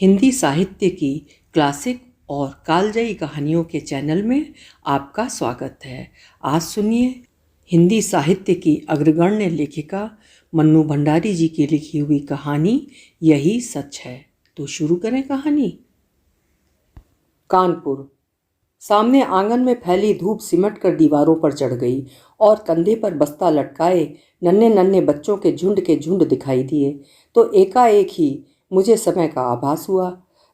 हिंदी साहित्य की क्लासिक और कालजयी कहानियों के चैनल में आपका स्वागत है। आज सुनिए हिंदी साहित्य की अग्रगण्य लेखिका मन्नू भंडारी जी की लिखी हुई कहानी यही सच है। तो शुरू करें कहानी। कानपुर। सामने आंगन में फैली धूप सिमट कर दीवारों पर चढ़ गई और कंधे पर बस्ता लटकाए नन्हे नन्हे बच्चों के झुंड दिखाई दिए तो एकाएक ही मुझे समय का आभास हुआ।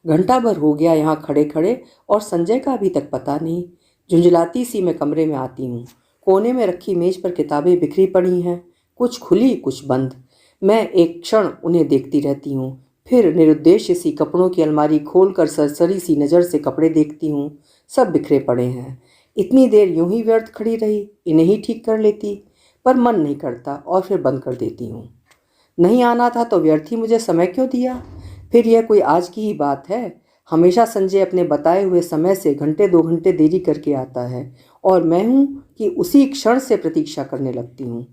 घंटा भर हो गया यहाँ खड़े खड़े और संजय का अभी तक पता नहीं। झुंझलाती सी मैं कमरे में आती हूँ। कोने में रखी मेज पर किताबें बिखरी पड़ी हैं, कुछ खुली कुछ बंद। मैं एक क्षण उन्हें देखती रहती हूँ, फिर निरुद्देश्य सी कपड़ों की अलमारी खोलकर सरसरी सी नज़र से कपड़े देखती हूँ। सब बिखरे पड़े हैं। इतनी देर यूं ही व्यर्थ खड़ी रही, इन्हें ही ठीक कर लेती, पर मन नहीं करता और फिर बंद कर देती हूँ। नहीं आना था तो व्यर्थ ही मुझे समय क्यों दिया। फिर यह कोई आज की ही बात है। हमेशा संजय अपने बताए हुए समय से घंटे 2 घंटे देरी करके आता है और मैं हूँ कि उसी क्षण से प्रतीक्षा करने लगती हूँ।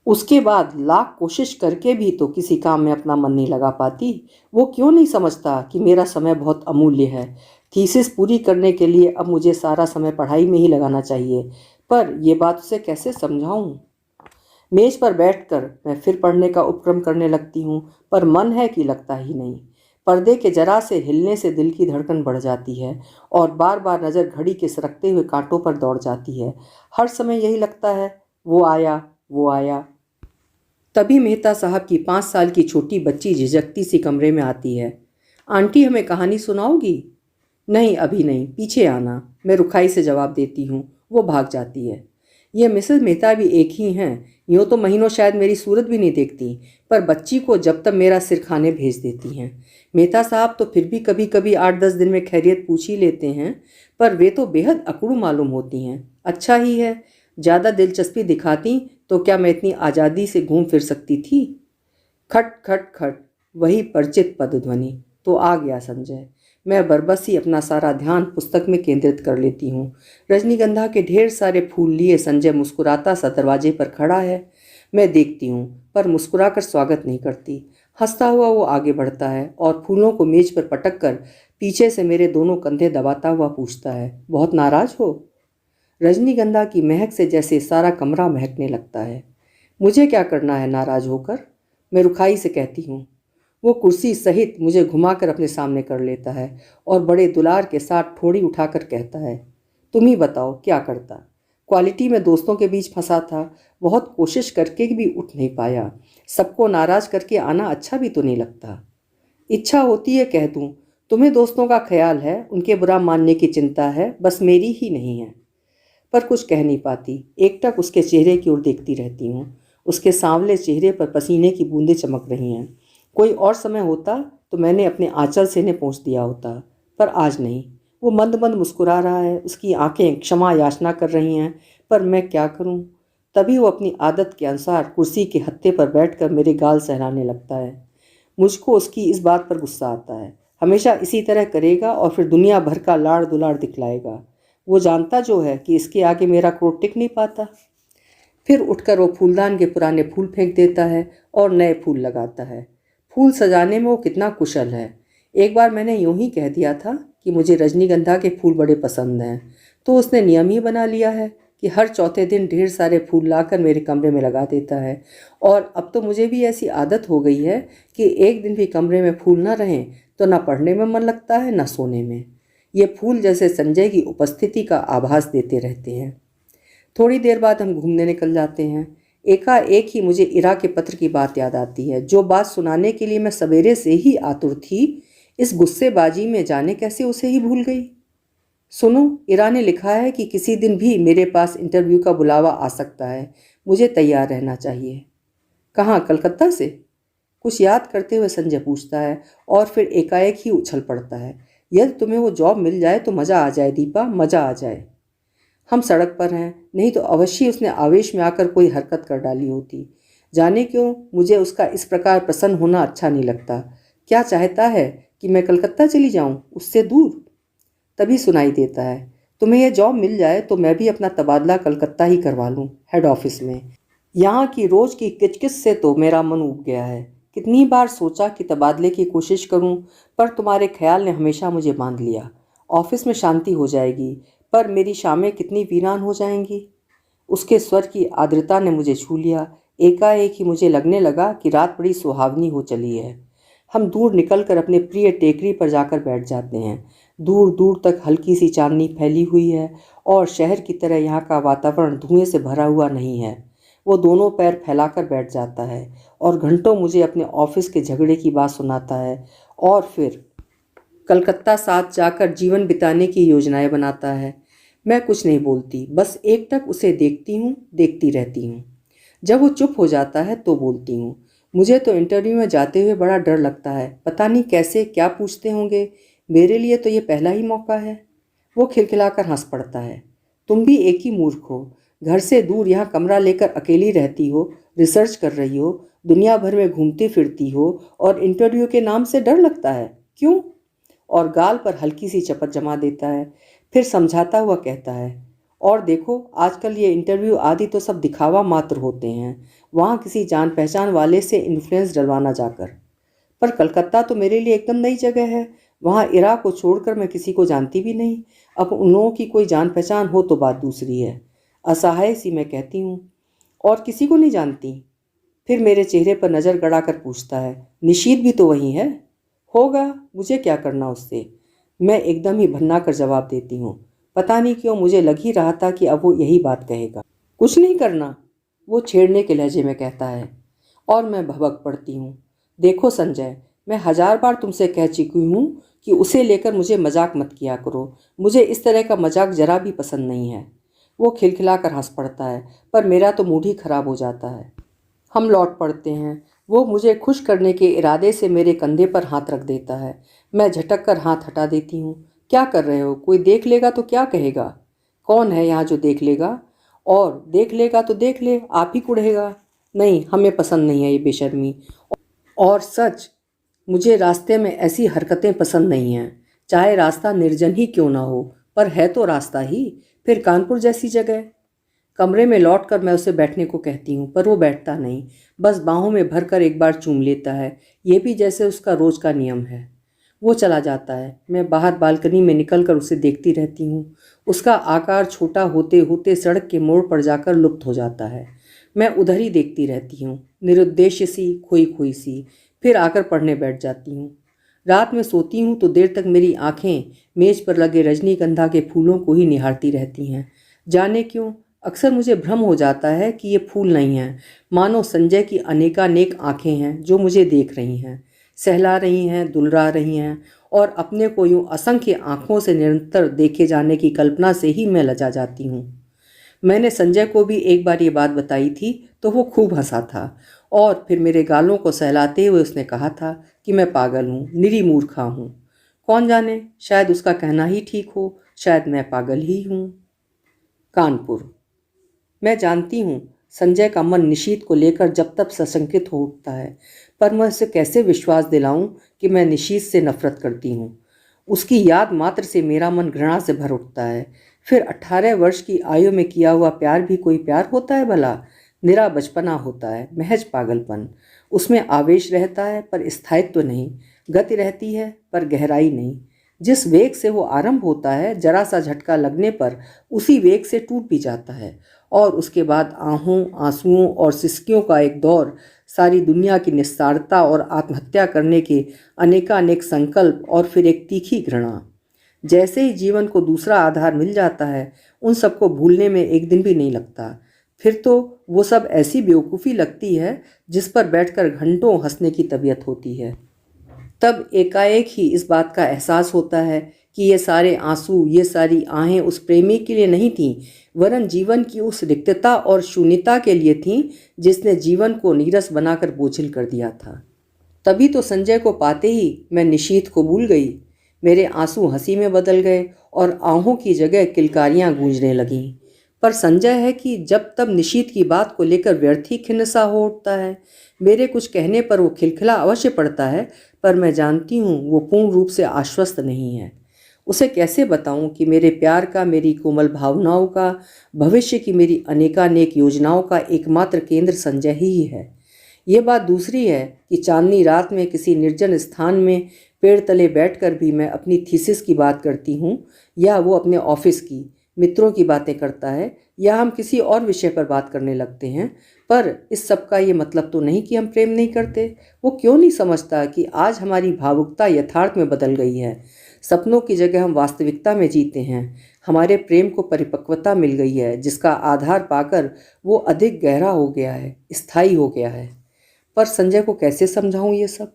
उसके बाद लाख कोशिश करके भी तो किसी काम में अपना मन नहीं लगा पाती। वो क्यों नहीं समझता कि मेरा समय बहुत अमूल्य है। थीसिस पूरी करने के लिए अब मुझे सारा समय पढ़ाई में ही लगाना चाहिए, पर यह बात उसे कैसे समझाऊं। मेज पर बैठकर मैं फिर पढ़ने का उपक्रम करने लगती हूँ, पर मन है कि लगता ही नहीं। पर्दे के जरा से हिलने से दिल की धड़कन बढ़ जाती है और बार बार नज़र घड़ी के सरकते हुए कांटों पर दौड़ जाती है। हर समय यही लगता है, वो आया वो आया। तभी मेहता साहब की 5 साल की छोटी बच्ची झिझकती सी कमरे में आती है। आंटी, हमें कहानी सुनाओगी? नहीं, अभी नहीं, पीछे आना, मैं रुखाई से जवाब देती हूँ। वो भाग जाती है। ये मिसेस मेहता भी एक ही हैं। यूँ तो महीनों शायद मेरी सूरत भी नहीं देखती, पर बच्ची को जब तक मेरा सिर खाने भेज देती हैं। मेहता साहब तो फिर भी कभी कभी 8-10 दिन में खैरियत पूछ ही लेते हैं, पर वे तो बेहद अकड़ू मालूम होती हैं। अच्छा ही है, ज़्यादा दिलचस्पी दिखाती तो क्या मैं इतनी आज़ादी से घूम फिर सकती थी। खट खट खट, वही परिचित पदध्वनि। तो आ गया संजय। मैं बरबस ही अपना सारा ध्यान पुस्तक में केंद्रित कर लेती हूँ। रजनीगंधा के ढेर सारे फूल लिए संजय मुस्कुराता सा दरवाजे पर खड़ा है। मैं देखती हूँ, पर मुस्कुराकर स्वागत नहीं करती। हंसता हुआ वो आगे बढ़ता है और फूलों को मेज पर पटक कर पीछे से मेरे दोनों कंधे दबाता हुआ पूछता है, बहुत नाराज हो? रजनीगंधा की महक से जैसे सारा कमरा महकने लगता है। मुझे क्या करना है नाराज होकर, मैं रुखाई से कहती हूँ। वो कुर्सी सहित मुझे घुमाकर अपने सामने कर लेता है और बड़े दुलार के साथ ठोड़ी उठाकर कहता है, तुम ही बताओ क्या करता। क्वालिटी में दोस्तों के बीच फंसा था, बहुत कोशिश करके भी उठ नहीं पाया। सबको नाराज करके आना अच्छा भी तो नहीं लगता। इच्छा होती है कह दूँ, तुम्हें दोस्तों का ख्याल है, उनके बुरा मानने की चिंता है, बस मेरी ही नहीं है। पर कुछ कह नहीं पाती, एकटक उसके चेहरे की ओर देखती रहती हूँ। उसके सांवले चेहरे पर पसीने की बूंदें चमक रही हैं। कोई और समय होता तो मैंने अपने आंचल से इन्हें पोंछ दिया होता, पर आज नहीं। वो मंद मंद मुस्कुरा रहा है, उसकी आंखें क्षमा याचना कर रही हैं, पर मैं क्या करूं। तभी वो अपनी आदत के अनुसार कुर्सी के हत्थे पर बैठकर मेरे गाल सहलाने लगता है। मुझको उसकी इस बात पर गुस्सा आता है। हमेशा इसी तरह करेगा और फिर दुनिया भर का लाड़ दुलाड़ दिखलाएगा। वो जानता जो है कि इसके आगे मेरा क्रोध टिक नहीं पाता। फिर उठकर वो फूलदान के पुराने फूल फेंक देता है और नए फूल लगाता है। फूल सजाने में वो कितना कुशल है। एक बार मैंने यूं ही कह दिया था कि मुझे रजनीगंधा के फूल बड़े पसंद हैं, तो उसने नियम ही बना लिया है कि हर चौथे दिन ढेर सारे फूल लाकर मेरे कमरे में लगा देता है। और अब तो मुझे भी ऐसी आदत हो गई है कि एक दिन भी कमरे में फूल ना रहें तो ना पढ़ने में मन लगता है ना सोने में। ये फूल जैसे संजय की उपस्थिति का आभास देते रहते हैं। थोड़ी देर बाद हम घूमने निकल जाते हैं। एकाएक ही मुझे इरा के पत्र की बात याद आती है, जो बात सुनाने के लिए मैं सवेरे से ही आतुर थी। इस गुस्सेबाजी में जाने कैसे उसे ही भूल गई। सुनो, इरा ने लिखा है कि किसी दिन भी मेरे पास इंटरव्यू का बुलावा आ सकता है, मुझे तैयार रहना चाहिए। कहाँ, कलकत्ता से? कुछ याद करते हुए संजय पूछता है और फिर एकाएक ही उछल पड़ता है। यदि तुम्हें वो जॉब मिल जाए तो मज़ा आ जाए दीपा, मज़ा आ जाए। हम सड़क पर हैं, नहीं तो अवश्य उसने आवेश में आकर कोई हरकत कर डाली होती। जाने क्यों मुझे उसका इस प्रकार प्रसन्न होना अच्छा नहीं लगता। क्या चाहता है कि मैं कलकत्ता चली जाऊं, उससे दूर? तभी सुनाई देता है, तुम्हें यह जॉब मिल जाए तो मैं भी अपना तबादला कलकत्ता ही करवा लूं, हेड ऑफिस में। यहाँ की रोज की किचकिच से तो मेरा मन उब गया है। कितनी बार सोचा कि तबादले की कोशिश करूं, पर तुम्हारे ख्याल ने हमेशा मुझे बांध लिया। ऑफिस में शांति हो जाएगी, पर मेरी शामें कितनी वीरान हो जाएंगी। उसके स्वर की आर्द्रता ने मुझे छू लिया। एकाएक ही मुझे लगने लगा कि रात बड़ी सुहावनी हो चली है। हम दूर निकलकर अपने प्रिय टेकरी पर जाकर बैठ जाते हैं। दूर दूर तक हल्की सी चांदनी फैली हुई है और शहर की तरह यहाँ का वातावरण धुएं से भरा हुआ नहीं है। वो दोनों पैर फैलाकर बैठ जाता है और घंटों मुझे अपने ऑफिस के झगड़े की बात सुनाता है और फिर कलकत्ता साथ जाकर जीवन बिताने की योजनाएं बनाता है। मैं कुछ नहीं बोलती, बस एकटक उसे देखती हूँ, देखती रहती हूँ। जब वो चुप हो जाता है तो बोलती हूँ, मुझे तो इंटरव्यू में जाते हुए बड़ा डर लगता है। पता नहीं कैसे क्या पूछते होंगे। मेरे लिए तो ये पहला ही मौका है। वो खिलखिलाकर हंस पड़ता है। तुम भी एक ही मूर्ख हो। घर से दूर यहाँ कमरा लेकर अकेली रहती हो, रिसर्च कर रही हो, दुनिया भर में घूमती फिरती हो और इंटरव्यू के नाम से डर लगता है। क्यों? और गाल पर हल्की सी चपत जमा देता है। फिर समझाता हुआ कहता है, और देखो, आजकल ये इंटरव्यू आदि तो सब दिखावा मात्र होते हैं, वहाँ किसी जान पहचान वाले से इन्फ्लुएंस डलवाना जाकर। पर कलकत्ता तो मेरे लिए एकदम नई जगह है। वहाँ इराक को छोड़कर मैं किसी को जानती भी नहीं। अब उन लोगों की कोई जान पहचान हो तो बात दूसरी है। असहाय सी मैं कहती हूँ, और किसी को नहीं जानती। फिर मेरे चेहरे पर नज़र गड़ाकर पूछता है, निशीत भी तो वहीं है? होगा, मुझे क्या करना उससे। मैं एकदम ही भन्ना कर जवाब देती हूँ। पता नहीं क्यों मुझे लग ही रहा था कि अब वो यही बात कहेगा। कुछ नहीं करना, वो छेड़ने के लहजे में कहता है, और मैं भभक पड़ती हूँ। देखो संजय, मैं 1000 बार तुमसे कह चुकी हूँ कि उसे लेकर मुझे मजाक मत किया करो। मुझे इस तरह का मजाक जरा भी पसंद नहीं है। वो खिलखिलाकर हंस पड़ता है, पर मेरा तो मूड ही खराब हो जाता है। हम लौट पड़ते हैं। वो मुझे खुश करने के इरादे से मेरे कंधे पर हाथ रख देता है। मैं झटक कर हाथ हटा देती हूँ। क्या कर रहे हो? कोई देख लेगा तो क्या कहेगा? कौन है यहाँ जो देख लेगा? और देख लेगा तो देख ले, आप ही कुढ़ेगा। नहीं, हमें पसंद नहीं है ये बेशर्मी। और सच, मुझे रास्ते में ऐसी हरकतें पसंद नहीं हैं, चाहे रास्ता निर्जन ही क्यों ना हो। पर है तो रास्ता ही, फिर कानपुर जैसी जगह। कमरे में लौटकर मैं उसे बैठने को कहती हूँ, पर वो बैठता नहीं, बस बाहों में भरकर एक बार चूम लेता है। ये भी जैसे उसका रोज का नियम है। वो चला जाता है। मैं बाहर बालकनी में निकलकर उसे देखती रहती हूँ। उसका आकार छोटा होते होते सड़क के मोड़ पर जाकर लुप्त हो जाता है। मैं उधर ही देखती रहती हूँ, निरुद्देश्य सी, खोई खोई सी। फिर आकर पढ़ने बैठ जाती हूँ। रात में सोती हूँ तो देर तक मेरी आंखें मेज पर लगे रजनीगंधा के फूलों को ही निहारती रहती हैं। जाने क्यों, अक्सर मुझे भ्रम हो जाता है कि ये फूल नहीं हैं, मानो संजय की अनेकानेक आंखें हैं जो मुझे देख रही हैं, सहला रही हैं, दुलरा रही हैं। और अपने को यूं असंख्य आंखों से निरंतर देखे जाने की कल्पना से ही मैं लजा जाती हूँ। मैंने संजय को भी एक बार ये बात बताई थी तो वो खूब हंसा था, और फिर मेरे गालों को सहलाते हुए उसने कहा था कि मैं पागल हूँ, निरी मूर्खा हूँ। कौन जाने, शायद उसका कहना ही ठीक हो, शायद मैं पागल ही हूँ। कानपुर। मैं जानती हूँ संजय का मन निशीत को लेकर जब तक सशंकित हो उठता है, पर मैं उसे कैसे विश्वास दिलाऊं कि मैं निशीत से नफरत करती हूँ। उसकी याद मात्र से मेरा मन घृणा से भर उठता है। फिर 18 वर्ष की आयु में किया हुआ प्यार भी कोई प्यार होता है भला? निरा बचपना होता है, महज पागलपन। उसमें आवेश रहता है पर स्थायित्व नहीं, गति रहती है पर गहराई नहीं। जिस वेग से वो आरंभ होता है, जरा सा झटका लगने पर उसी वेग से टूट भी जाता है, और उसके बाद आहों, आंसुओं और सिसकियों का एक दौर, सारी दुनिया की निस्तारता और आत्महत्या करने के अनेकानेक संकल्प, और फिर एक तीखी घृणा। जैसे ही जीवन को दूसरा आधार मिल जाता है, उन सबको भूलने में एक दिन भी नहीं लगता। फिर तो वो सब ऐसी बेवकूफ़ी लगती है जिस पर बैठकर घंटों हंसने की तबीयत होती है। तब एकाएक ही इस बात का एहसास होता है कि ये सारे आंसू, ये सारी आहें उस प्रेमी के लिए नहीं थीं, वरन जीवन की उस रिक्तता और शून्यता के लिए थीं जिसने जीवन को नीरस बनाकर बोझिल कर दिया था। तभी तो संजय को पाते ही मैं निशीथ को भूल गई। मेरे आंसू हंसी में बदल गए और आहों की जगह किलकारियां गूंजने लगीं। पर संजय है कि जब तब निशीथ की बात को लेकर व्यर्थ ही खिन्न सा हो उठता है। मेरे कुछ कहने पर वो खिलखिला अवश्य पड़ता है, पर मैं जानती हूँ वो पूर्ण रूप से आश्वस्त नहीं है। उसे कैसे बताऊं कि मेरे प्यार का, मेरी कोमल भावनाओं का, भविष्य की मेरी अनेकानेक योजनाओं का एकमात्र केंद्र संजय ही है। ये बात दूसरी है कि चांदनी रात में किसी निर्जन स्थान में पेड़ तले बैठकर भी मैं अपनी थीसिस की बात करती हूँ, या वो अपने ऑफिस की मित्रों की बातें करता है, या हम किसी और विषय पर बात करने लगते हैं। पर इस सब का ये मतलब तो नहीं कि हम प्रेम नहीं करते। वो क्यों नहीं समझता कि आज हमारी भावुकता यथार्थ में बदल गई है। सपनों की जगह हम वास्तविकता में जीते हैं। हमारे प्रेम को परिपक्वता मिल गई है, जिसका आधार पाकर वो अधिक गहरा हो गया है, स्थायी हो गया है। पर संजय को कैसे समझाऊं ये सब?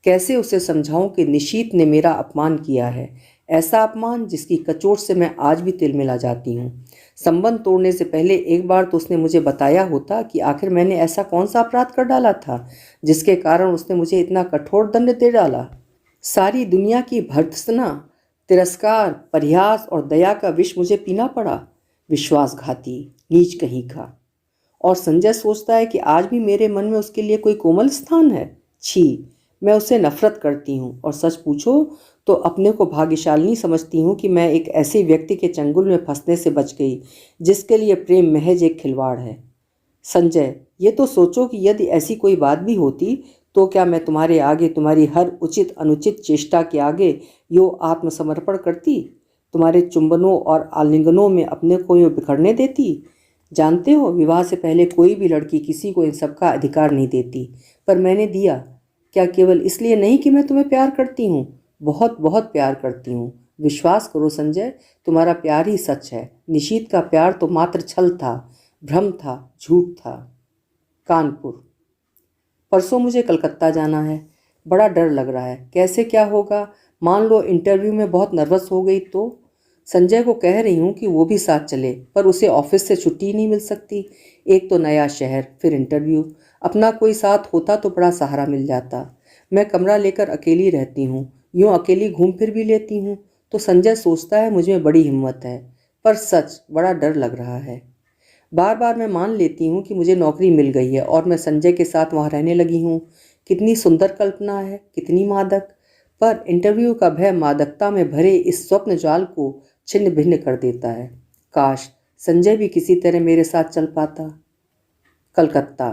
कैसे उसे समझाऊं कि निशीत ने मेरा अपमान किया है, ऐसा अपमान जिसकी कचोट से मैं आज भी तिलमिला जाती हूँ। संबंध तोड़ने से पहले एक बार तो उसने मुझे बताया होता कि आखिर मैंने ऐसा कौन सा अपराध कर डाला था जिसके कारण उसने मुझे इतना कठोर दंड दे डाला। सारी दुनिया की भर्त्सना, तिरस्कार, परिहास और दया का विष मुझे पीना पड़ा। विश्वासघाती, नीच कहीं का। और संजय सोचता है कि आज भी मेरे मन में उसके लिए कोई कोमल स्थान है। छी, मैं उसे नफरत करती हूँ, और सच पूछो तो अपने को भाग्यशालिनी समझती हूँ कि मैं एक ऐसे व्यक्ति के चंगुल में फंसने से बच गई जिसके लिए प्रेम महज एक खिलवाड़ है। संजय, ये तो सोचो कि यदि ऐसी कोई बात भी होती तो क्या मैं तुम्हारे आगे, तुम्हारी हर उचित अनुचित चेष्टा के आगे यो आत्मसमर्पण करती, तुम्हारे चुंबनों और आलिंगनों में अपने को यूँ बिखरने देती? जानते हो, विवाह से पहले कोई भी लड़की किसी को इन सब का अधिकार नहीं देती, पर मैंने दिया। क्या केवल इसलिए नहीं कि मैं तुम्हें प्यार करती हूँ? बहुत बहुत प्यार करती हूँ। विश्वास करो संजय, तुम्हारा प्यार ही सच है। निशीत का प्यार तो मात्र छल था, भ्रम था, झूठ था। कानपुर। परसों मुझे कलकत्ता जाना है। बड़ा डर लग रहा है, कैसे क्या होगा। मान लो इंटरव्यू में बहुत नर्वस हो गई तो? संजय को कह रही हूँ कि वो भी साथ चले, पर उसे ऑफिस से छुट्टी नहीं मिल सकती। एक तो नया शहर, फिर इंटरव्यू। अपना कोई साथ होता तो बड़ा सहारा मिल जाता। मैं कमरा लेकर अकेली रहती हूँ, यूँ अकेली घूम फिर भी लेती हूँ। तो संजय सोचता है मुझ में बड़ी हिम्मत है, पर सच बड़ा डर लग रहा है। बार बार मैं मान लेती हूँ कि मुझे नौकरी मिल गई है और मैं संजय के साथ वहाँ रहने लगी हूँ। कितनी सुंदर कल्पना है, कितनी मादक। पर इंटरव्यू का भय मादकता में भरे इस स्वप्न जाल को छिन्न भिन्न कर देता है। काश संजय भी किसी तरह मेरे साथ चल पाता। कलकत्ता।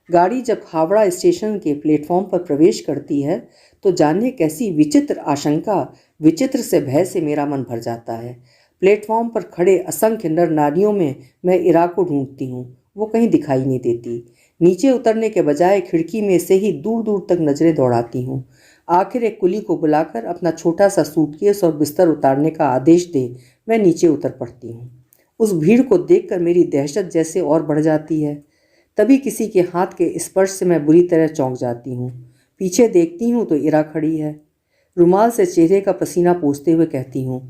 गाड़ी जब हावड़ा स्टेशन के प्लेटफॉर्म पर प्रवेश करती है तो जाने कैसी विचित्र आशंका, विचित्र से भय से मेरा मन भर जाता है। प्लेटफॉर्म पर खड़े असंख्य नर नारियों में मैं इरा को ढूंढती हूँ, वो कहीं दिखाई नहीं देती। नीचे उतरने के बजाय खिड़की में से ही दूर दूर तक नजरें दौड़ाती हूँ। आखिर एक कुली को बुलाकर अपना छोटा सा सूटकेस और बिस्तर उतारने का आदेश दे मैं नीचे उतर पड़ती हूँ। उस भीड़ को देखकर मेरी दहशत जैसे और बढ़ जाती है। तभी किसी के हाथ के स्पर्श से मैं बुरी तरह चौंक जाती हूँ। पीछे देखती हूँ तो इरा खड़ी है। रुमाल से चेहरे का पसीना पोंछते हुए कहती हूँ,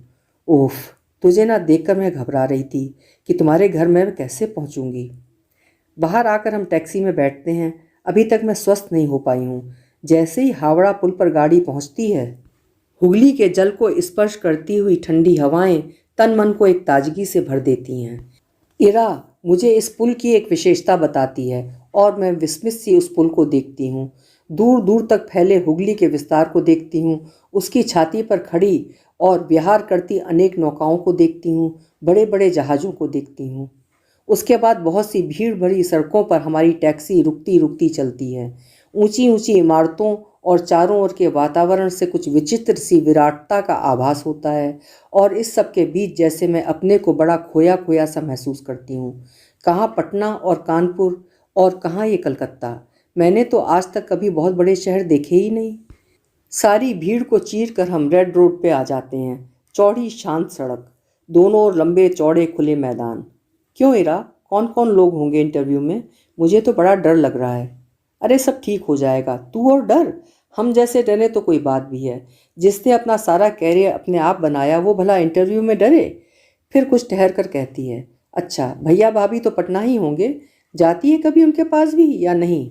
ओफ, तुझे ना देखकर मैं घबरा रही थी कि तुम्हारे घर मैं कैसे पहुँचूंगी। बाहर आकर हम टैक्सी में बैठते हैं। अभी तक मैं स्वस्थ नहीं हो पाई हूँ। जैसे ही हावड़ा पुल पर गाड़ी पहुँचती है, हुगली के जल को स्पर्श करती हुई ठंडी हवाएं तन मन को एक ताजगी से भर देती हैं। इरा मुझे इस पुल की एक विशेषता बताती है और मैं विस्मित सी उस पुल को देखती हूँ। दूर दूर तक फैले हुगली के विस्तार को देखती हूँ। उसकी छाती पर खड़ी और विहार करती अनेक नौकाओं को देखती हूँ, बड़े बड़े जहाज़ों को देखती हूँ। उसके बाद बहुत सी भीड़ भरी सड़कों पर हमारी टैक्सी रुकती रुकती चलती है। ऊंची ऊंची इमारतों और चारों ओर के वातावरण से कुछ विचित्र सी विराटता का आभास होता है, और इस सब के बीच जैसे मैं अपने को बड़ा खोया खोया सा महसूस करती हूँ। कहाँ पटना और कानपुर, और कहाँ ये कलकत्ता। मैंने तो आज तक कभी बहुत बड़े शहर देखे ही नहीं। सारी भीड़ को चीर कर हम रेड रोड पे आ जाते हैं। चौड़ी शांत सड़क, दोनों ओर लंबे चौड़े खुले मैदान। क्यों इरा, कौन कौन लोग होंगे इंटरव्यू में? मुझे तो बड़ा डर लग रहा है। अरे सब ठीक हो जाएगा, तू और डर। हम जैसे डरे तो कोई बात भी है। जिसने अपना सारा कैरियर अपने आप बनाया वो भला इंटरव्यू में डरे? फिर कुछ ठहर कर कहती है, अच्छा भैया भाभी तो पटना ही होंगे, जाती है कभी उनके पास भी या नहीं?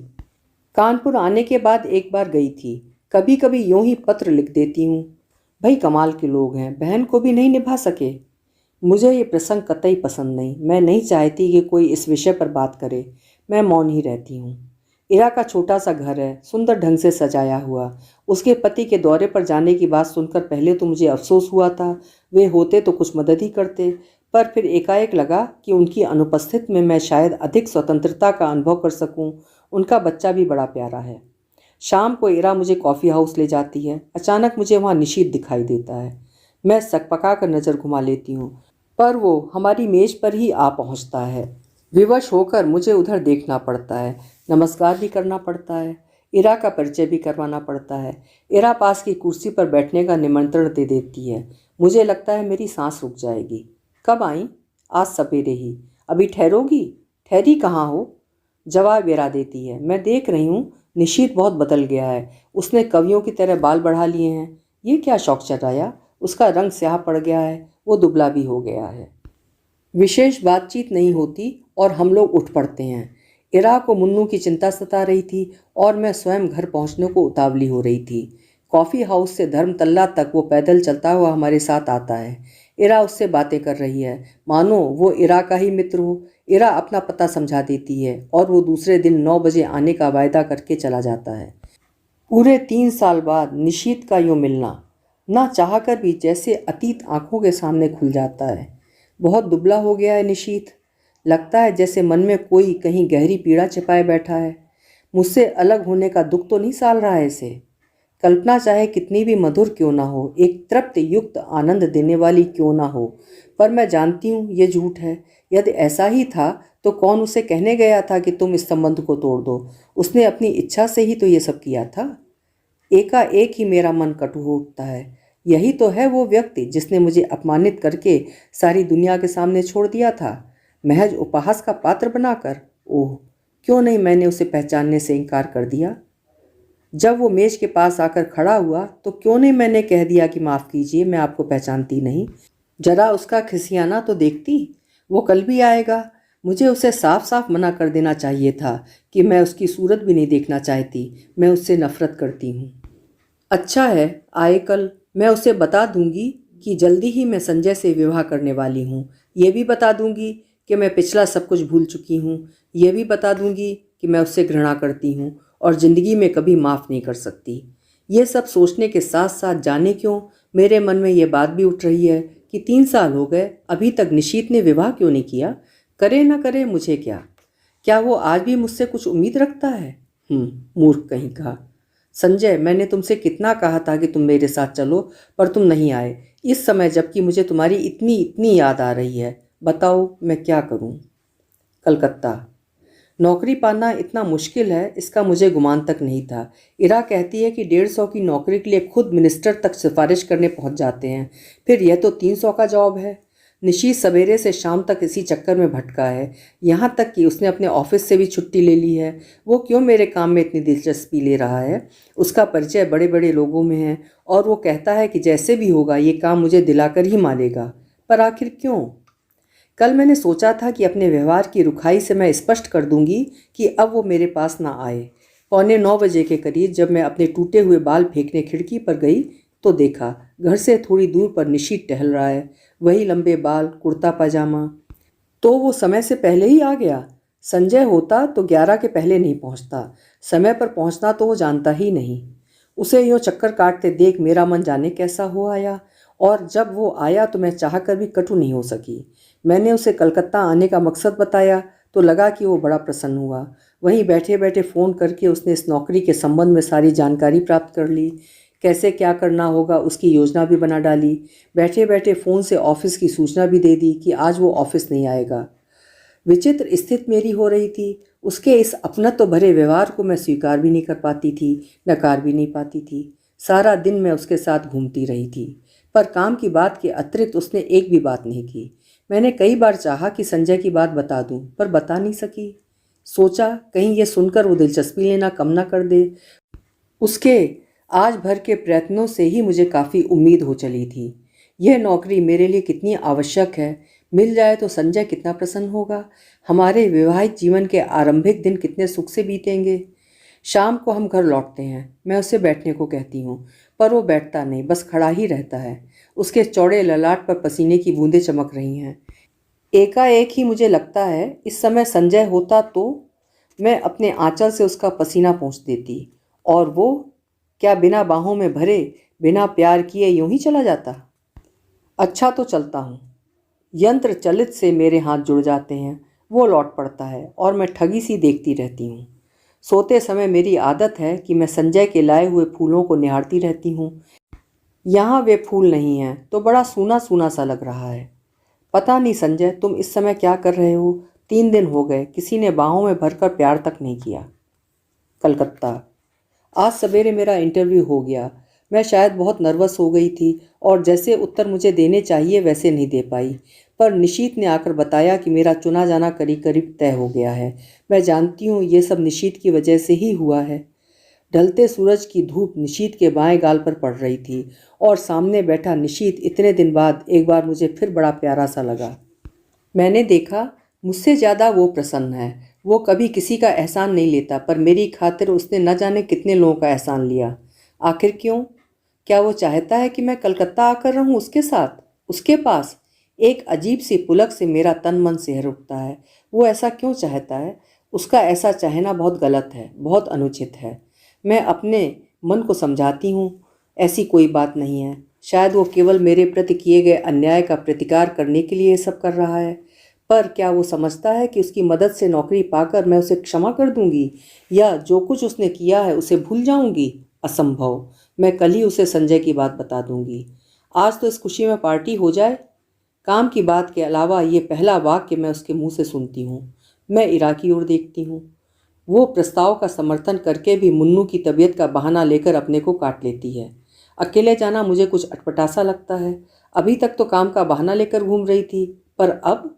कानपुर आने के बाद एक बार गई थी। कभी कभी यूं ही पत्र लिख देती हूँ। भाई कमाल के लोग हैं, बहन को भी नहीं निभा सके। मुझे ये प्रसंग कतई पसंद नहीं। मैं नहीं चाहती कि कोई इस विषय पर बात करे। मैं मौन ही रहती हूँ। इरा का छोटा सा घर है, सुंदर ढंग से सजाया हुआ। उसके पति के दौरे पर जाने की बात सुनकर पहले तो मुझे अफसोस हुआ था, वे होते तो कुछ मदद ही करते। पर फिर एकाएक लगा कि उनकी अनुपस्थिति में मैं शायद अधिक स्वतंत्रता का अनुभव कर सकूं उनका बच्चा भी बड़ा प्यारा है। शाम को इरा मुझे कॉफ़ी हाउस ले जाती है। अचानक मुझे वहाँ निशीथ दिखाई देता है। मैं सकपका कर नज़र घुमा लेती हूँ, पर वो हमारी मेज पर ही आ पहुँचता है। विवश होकर मुझे उधर देखना पड़ता है, नमस्कार भी करना पड़ता है, इरा का परिचय भी करवाना पड़ता है। इरा पास की कुर्सी पर बैठने का निमंत्रण दे देती है। मुझे लगता है मेरी सांस रुक जाएगी। कब आई? आज सवेरे ही। अभी ठहरोगी? ठहरी कहाँ हो? जवाब इरा देती है, मैं देख रही हूँ निशीथ बहुत बदल गया है। उसने कवियों की तरह बाल बढ़ा लिए हैं। ये क्या शौक चढ़ाया? उसका रंग स्याह पड़ गया है, वो दुबला भी हो गया है। विशेष बातचीत नहीं होती और हम लोग उठ पड़ते हैं। इरा को मुन्नू की चिंता सता रही थी और मैं स्वयं घर पहुंचने को उतावली हो रही थी। कॉफ़ी हाउस से धर्मतल्ला तक वो पैदल चलता हुआ हमारे साथ आता है। इरा उससे बातें कर रही है, मानो वो इरा का ही मित्र हो। इरा अपना पता समझा देती है और वो दूसरे दिन 9 बजे आने का वायदा करके चला जाता है। पूरे 3 साल बाद निशीथ का यूँ मिलना, ना चाहकर भी जैसे अतीत आंखों के सामने खुल जाता है। बहुत दुबला हो गया है निशीथ। लगता है जैसे मन में कोई कहीं गहरी पीड़ा छिपाए बैठा है। मुझसे अलग होने का दुख तो नहीं साल रहा है इसे। कल्पना चाहे कितनी भी मधुर क्यों ना हो, एक तृप्त युक्त आनंद देने वाली क्यों ना हो, पर मैं जानती हूँ ये झूठ है। यदि ऐसा ही था तो कौन उसे कहने गया था कि तुम इस संबंध को तोड़ दो? उसने अपनी इच्छा से ही तो ये सब किया था। एकाएक ही मेरा मन कटु हो उठता है। यही तो है वो व्यक्ति जिसने मुझे अपमानित करके सारी दुनिया के सामने छोड़ दिया था, महज उपहास का पात्र बनाकर। ओह, क्यों नहीं मैंने उसे पहचानने से इनकार कर दिया? जब वो मेज के पास आकर खड़ा हुआ तो क्यों नहीं मैंने कह दिया कि माफ़ कीजिए, मैं आपको पहचानती नहीं। जरा उसका खिसियाना तो देखती। वो कल भी आएगा। मुझे उसे साफ साफ मना कर देना चाहिए था कि मैं उसकी सूरत भी नहीं देखना चाहती, मैं उससे नफरत करती हूँ। अच्छा है, आए कल। मैं उसे बता दूंगी कि जल्दी ही मैं संजय से विवाह करने वाली हूँ। ये भी बता दूंगी कि मैं पिछला सब कुछ भूल चुकी हूँ। ये भी बता दूंगी कि मैं उससे घृणा करती हूँ और ज़िंदगी में कभी माफ़ नहीं कर सकती। ये सब सोचने के साथ साथ जाने क्यों मेरे मन में ये बात भी उठ रही है कि 3 साल हो गए, अभी तक निशीथ ने विवाह क्यों नहीं किया? करे ना करे मुझे क्या? क्या वो आज भी मुझसे कुछ उम्मीद रखता है? मूर्ख कहीं का। संजय, मैंने तुमसे कितना कहा था कि तुम मेरे साथ चलो, पर तुम नहीं आए। इस समय जबकि मुझे तुम्हारी इतनी इतनी याद आ रही है। बताओ मैं क्या करूं? कलकत्ता। नौकरी पाना इतना मुश्किल है, इसका मुझे गुमान तक नहीं था। इरा कहती है कि 150 की नौकरी के लिए खुद मिनिस्टर तक सिफारिश करने पहुंच जाते हैं, फिर यह तो 300 का जॉब है। निशीथ सवेरे से शाम तक इसी चक्कर में भटका है, यहाँ तक कि उसने अपने ऑफिस से भी छुट्टी ले ली है। वो क्यों मेरे काम में इतनी दिलचस्पी ले रहा है? उसका परिचय बड़े बड़े लोगों में है और वो कहता है कि जैसे भी होगा ये काम मुझे दिलाकर ही मानेगा, पर आखिर क्यों? कल मैंने सोचा था कि अपने व्यवहार की रुखाई से मैं स्पष्ट कर दूंगी कि अब वो मेरे पास ना आए। 8:45 के करीब जब मैं अपने टूटे हुए बाल फेंकने खिड़की पर गई तो देखा घर से थोड़ी दूर पर निशीथ टहल रहा है। वही लंबे बाल, कुर्ता पजामा। तो वो समय से पहले ही आ गया। संजय होता तो 11 के पहले नहीं पहुंचता। समय पर पहुंचना तो वो जानता ही नहीं। उसे यूँ चक्कर काटते देख मेरा मन जाने कैसा हो आया, और जब वो आया तो मैं चाहकर भी कटु नहीं हो सकी। मैंने उसे कलकत्ता आने का मकसद बताया तो लगा कि वो बड़ा प्रसन्न हुआ। वहीं बैठे बैठे फ़ोन करके उसने इस नौकरी के संबंध में सारी जानकारी प्राप्त कर ली। कैसे क्या करना होगा उसकी योजना भी बना डाली। बैठे बैठे फ़ोन से ऑफिस की सूचना भी दे दी कि आज वो ऑफिस नहीं आएगा। विचित्र स्थिति मेरी हो रही थी। उसके इस अपनत्व भरे व्यवहार को मैं स्वीकार भी नहीं कर पाती थी, नकार भी नहीं पाती थी। सारा दिन मैं उसके साथ घूमती रही थी, पर काम की बात के अतिरिक्त उसने एक भी बात नहीं की। मैंने कई बार चाहा कि संजय की बात बता दूं, पर बता नहीं सकी। सोचा कहीं ये सुनकर वो दिलचस्पी लेना कम ना कर दे। उसके आज भर के प्रयत्नों से ही मुझे काफ़ी उम्मीद हो चली थी। यह नौकरी मेरे लिए कितनी आवश्यक है। मिल जाए तो संजय कितना प्रसन्न होगा। हमारे वैवाहिक जीवन के आरंभिक दिन कितने सुख से बीतेंगे। शाम को हम घर लौटते हैं। मैं उसे बैठने को कहती हूँ, पर वो बैठता नहीं, बस खड़ा ही रहता है। उसके चौड़े ललाट पर पसीने की बूंदें चमक रही हैं। एकाएक ही मुझे लगता है इस समय संजय होता तो मैं अपने आंचल से उसका पसीना पोंछ देती, और वो क्या बिना बाहों में भरे, बिना प्यार किए यूं ही चला जाता? अच्छा तो चलता हूँ। यंत्र चलित से मेरे हाथ जुड़ जाते हैं। वो लौट पड़ता है और मैं ठगी सी देखती रहती हूँ। सोते समय मेरी आदत है कि मैं संजय के लाए हुए फूलों को निहारती रहती हूँ। यहाँ वे फूल नहीं हैं तो बड़ा सूना सूना सा लग रहा है। पता नहीं संजय, तुम इस समय क्या कर रहे हो? 3 दिन हो गए, किसी ने बाहों में भरकर प्यार तक नहीं किया। कलकत्ता। आज सवेरे मेरा इंटरव्यू हो गया। मैं शायद बहुत नर्वस हो गई थी और जैसे उत्तर मुझे देने चाहिए वैसे नहीं दे पाई। पर निशीत ने आकर बताया कि मेरा चुना जाना करीब करीब तय हो गया है। मैं जानती हूँ ये सब निशीत की वजह से ही हुआ है। ढलते सूरज की धूप निशीत के बाएं गाल पर पड़ रही थी और सामने बैठा निशीत इतने दिन बाद एक बार मुझे फिर बड़ा प्यारा सा लगा। मैंने देखा मुझसे ज़्यादा वो प्रसन्न है। वो कभी किसी का एहसान नहीं लेता, पर मेरी खातिर उसने न जाने कितने लोगों का एहसान लिया। आखिर क्यों? क्या वो चाहता है कि मैं कलकत्ता आकर रहूं उसके साथ, उसके पास? एक अजीब सी पुलक से मेरा तन मन सिहर उठता है। वो ऐसा क्यों चाहता है? उसका ऐसा चाहना बहुत गलत है, बहुत अनुचित है। मैं अपने मन को समझाती हूँ ऐसी कोई बात नहीं है। शायद वो केवल मेरे प्रति किए गए अन्याय का प्रतिकार करने के लिए ये सब कर रहा है। पर क्या वो समझता है कि उसकी मदद से नौकरी पाकर मैं उसे क्षमा कर दूंगी या जो कुछ उसने किया है उसे भूल जाऊंगी? असंभव। मैं कल ही उसे संजय की बात बता दूंगी। आज तो इस खुशी में पार्टी हो जाए। काम की बात के अलावा ये पहला वाक्य मैं उसके मुंह से सुनती हूँ। मैं इरा की ओर देखती हूँ। वो प्रस्ताव का समर्थन करके भी मुन्नू की तबीयत का बहाना लेकर अपने को काट लेती है। अकेले जाना मुझे कुछ अटपटा लगता है। अभी तक तो काम का बहाना लेकर घूम रही थी, पर अब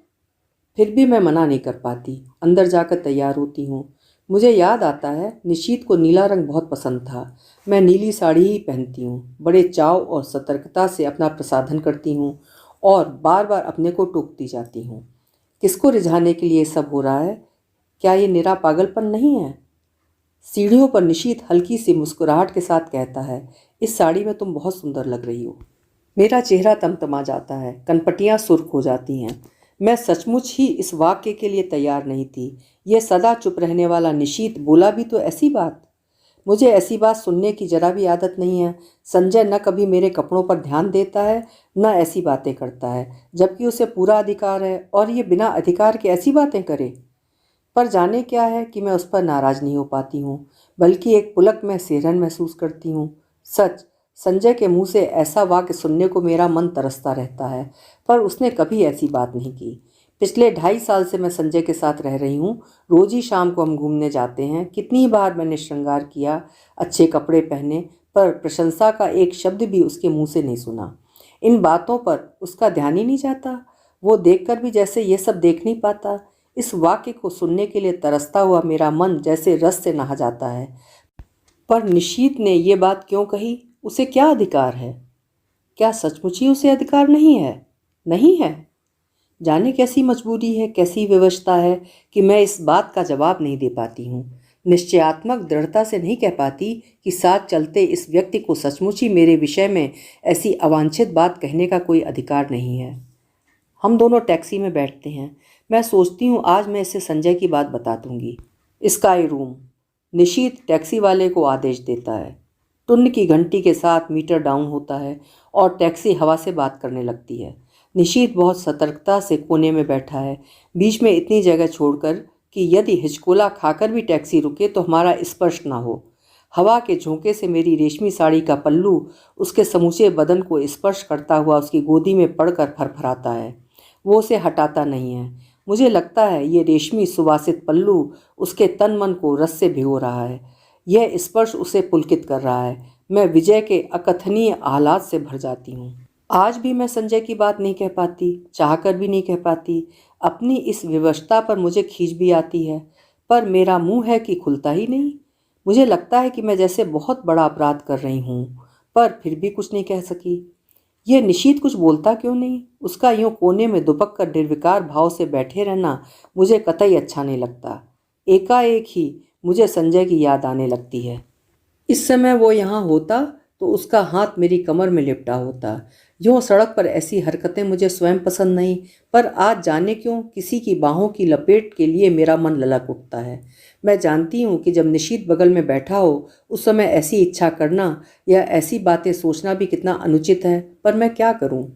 फिर भी मैं मना नहीं कर पाती। अंदर जाकर तैयार होती हूँ। मुझे याद आता है निशीत को नीला रंग बहुत पसंद था। मैं नीली साड़ी ही पहनती हूँ। बड़े चाव और सतर्कता से अपना प्रसाधन करती हूँ और बार बार अपने को टोकती जाती हूँ। किसको रिझाने के लिए सब हो रहा है? क्या ये निरा पागलपन नहीं है? सीढ़ियों पर निशीत हल्की सी मुस्कुराहट के साथ कहता है, इस साड़ी में तुम बहुत सुंदर लग रही हो। मेरा चेहरा तमतमा जाता है, कनपटियां सुर्ख हो जाती हैं। मैं सचमुच ही इस वाक्य के लिए तैयार नहीं थी। यह सदा चुप रहने वाला निशीत बोला भी तो ऐसी बात। मुझे ऐसी बात सुनने की जरा भी आदत नहीं है। संजय न कभी मेरे कपड़ों पर ध्यान देता है, न ऐसी बातें करता है, जबकि उसे पूरा अधिकार है और ये बिना अधिकार के ऐसी बातें करे। पर जाने क्या है कि मैं उस पर नाराज़ नहीं हो पाती हूँ, बल्कि एक पुलक में सिहरन महसूस करती हूँ। सच, संजय के मुंह से ऐसा वाक्य सुनने को मेरा मन तरसता रहता है, पर उसने कभी ऐसी बात नहीं की। पिछले 2.5 साल से मैं संजय के साथ रह रही हूँ। रोज ही शाम को हम घूमने जाते हैं। कितनी बार मैंने श्रृंगार किया, अच्छे कपड़े पहने, पर प्रशंसा का एक शब्द भी उसके मुंह से नहीं सुना। इन बातों पर उसका ध्यान ही नहीं जाता। वो देखकर भी जैसे ये सब देख नहीं पाता। इस वाक्य को सुनने के लिए तरसता हुआ मेरा मन जैसे रस से नहा जाता है। पर निशीत ने ये बात क्यों कही? उसे क्या अधिकार है? क्या सचमुच ही उसे अधिकार नहीं है? नहीं है? जाने कैसी मजबूरी है, कैसी विवशता है कि मैं इस बात का जवाब नहीं दे पाती हूँ। निश्चयात्मक दृढ़ता से नहीं कह पाती कि साथ चलते इस व्यक्ति को सचमुच ही मेरे विषय में ऐसी अवांछित बात कहने का कोई अधिकार नहीं है। हम दोनों टैक्सी में बैठते हैं। मैं सोचती हूँ आज मैं इसे संजय की बात बता दूंगी। Sky room. निशीत टैक्सी वाले को आदेश देता है। टुन की घंटी के साथ मीटर डाउन होता है और टैक्सी हवा से बात करने लगती है। निशीत बहुत सतर्कता से कोने में बैठा है, बीच में इतनी जगह छोड़कर कि यदि हिचकोला खाकर भी टैक्सी रुके तो हमारा स्पर्श ना हो। हवा के झोंके से मेरी रेशमी साड़ी का पल्लू उसके समूचे बदन को स्पर्श करता हुआ उसकी गोदी में पड़कर फरफराता है। वो उसे हटाता नहीं है। मुझे लगता है ये रेशमी सुवासित पल्लू उसके तन मन को रस से भिगो रहा है। यह स्पर्श उसे पुलकित कर रहा है। मैं विजय के अकथनीय आह्लाद से भर जाती हूँ। आज भी मैं संजय की बात नहीं कह पाती, चाहकर भी नहीं कह पाती। अपनी इस विवशता पर मुझे खींच भी आती है, पर मेरा मुंह है कि खुलता ही नहीं। मुझे लगता है कि मैं जैसे बहुत बड़ा अपराध कर रही हूँ, पर फिर भी कुछ नहीं कह सकी। यह निशीत कुछ बोलता क्यों नहीं? उसका यूं कोने में दुबक कर निर्विकार भाव से बैठे रहना मुझे कतई अच्छा नहीं लगता। एकाएक ही मुझे संजय की याद आने लगती है। इस समय वो यहाँ होता तो उसका हाथ मेरी कमर में लिपटा होता। यूँ सड़क पर ऐसी हरकतें मुझे स्वयं पसंद नहीं, पर आज जाने क्यों किसी की बाहों की लपेट के लिए मेरा मन ललक उठता है। मैं जानती हूँ कि जब निशीत बगल में बैठा हो उस समय ऐसी इच्छा करना या ऐसी बातें सोचना भी कितना अनुचित है, पर मैं क्या करूँ?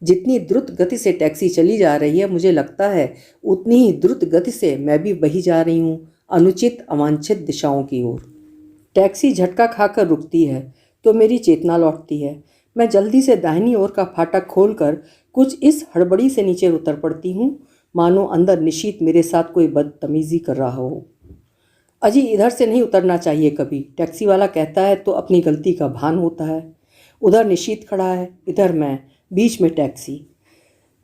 जितनी द्रुत गति से टैक्सी चली जा रही है, मुझे लगता है उतनी ही द्रुत गति से मैं भी बही जा रही हूँ। अनुचित अवांछित दिशाओं की ओर। टैक्सी झटका खाकर रुकती है तो मेरी चेतना लौटती है। मैं जल्दी से दाहिनी ओर का फाटक खोलकर कुछ इस हड़बड़ी से नीचे उतर पड़ती हूँ मानो अंदर निशीथ मेरे साथ कोई बदतमीजी कर रहा हो। अजी इधर से नहीं उतरना चाहिए कभी, टैक्सी वाला कहता है तो अपनी गलती का भान होता है। उधर निशीथ खड़ा है, इधर मैं, बीच में टैक्सी।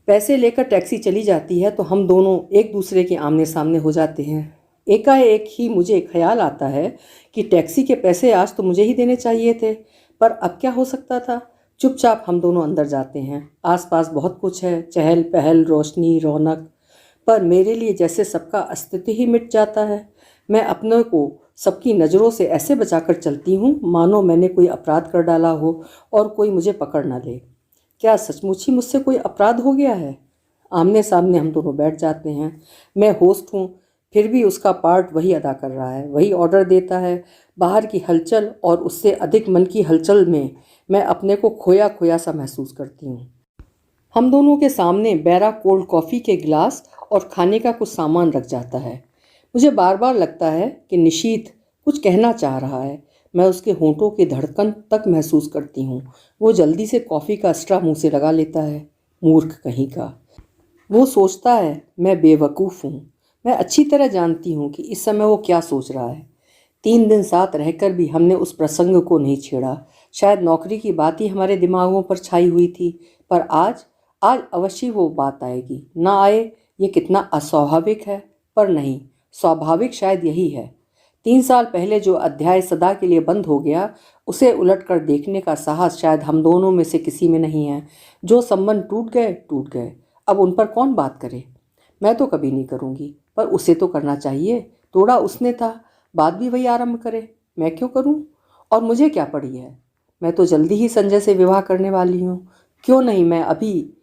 पैसे लेकर टैक्सी चली जाती है तो हम दोनों एक दूसरे के आमने सामने हो जाते हैं। एकाएक ही मुझे ख्याल आता है कि टैक्सी के पैसे आज तो मुझे ही देने चाहिए थे, पर अब क्या हो सकता था। चुपचाप हम दोनों अंदर जाते हैं। आसपास बहुत कुछ है, चहल पहल, रोशनी, रौनक, पर मेरे लिए जैसे सबका अस्तित्व ही मिट जाता है। मैं अपने को सबकी नज़रों से ऐसे बचाकर चलती हूँ मानो मैंने कोई अपराध कर डाला हो और कोई मुझे पकड़ न ले। क्या सचमुच ही मुझसे कोई अपराध हो गया है। आमने सामने हम दोनों बैठ जाते हैं। मैं होस्ट हूँ, फिर भी उसका पार्ट वही अदा कर रहा है, वही ऑर्डर देता है। बाहर की हलचल और उससे अधिक मन की हलचल में मैं अपने को खोया खोया सा महसूस करती हूँ। हम दोनों के सामने बैरा कोल्ड कॉफ़ी के गिलास और खाने का कुछ सामान रख जाता है। मुझे बार बार लगता है कि निशीथ कुछ कहना चाह रहा है। मैं उसके होंठों की धड़कन तक महसूस करती हूँ। वो जल्दी से कॉफ़ी का स्ट्रा मुंह से लगा लेता है। मूर्ख कहीं का। वो सोचता है मैं बेवकूफ़ हूँ। मैं अच्छी तरह जानती हूँ कि इस समय वो क्या सोच रहा है। 3 दिन साथ रहकर भी हमने उस प्रसंग को नहीं छेड़ा। शायद नौकरी की बात ही हमारे दिमागों पर छाई हुई थी, पर आज अवश्य वो बात आएगी। ना आए ये कितना अस्वाभाविक है, पर नहीं, स्वाभाविक शायद यही है। 3 साल पहले जो अध्याय सदा के लिए बंद हो गया, उसे उलट कर देखने का साहस शायद हम दोनों में से किसी में नहीं है। जो संबंध टूट गए, अब उन पर कौन बात करे। मैं तो कभी नहीं करूँगी, पर उसे तो करना चाहिए। तोड़ा उसने था, बात भी वही आरंभ करे। मैं क्यों करूँ, और मुझे क्या पड़ी है। मैं तो जल्दी ही संजय से विवाह करने वाली हूँ। क्यों नहीं मैं अभी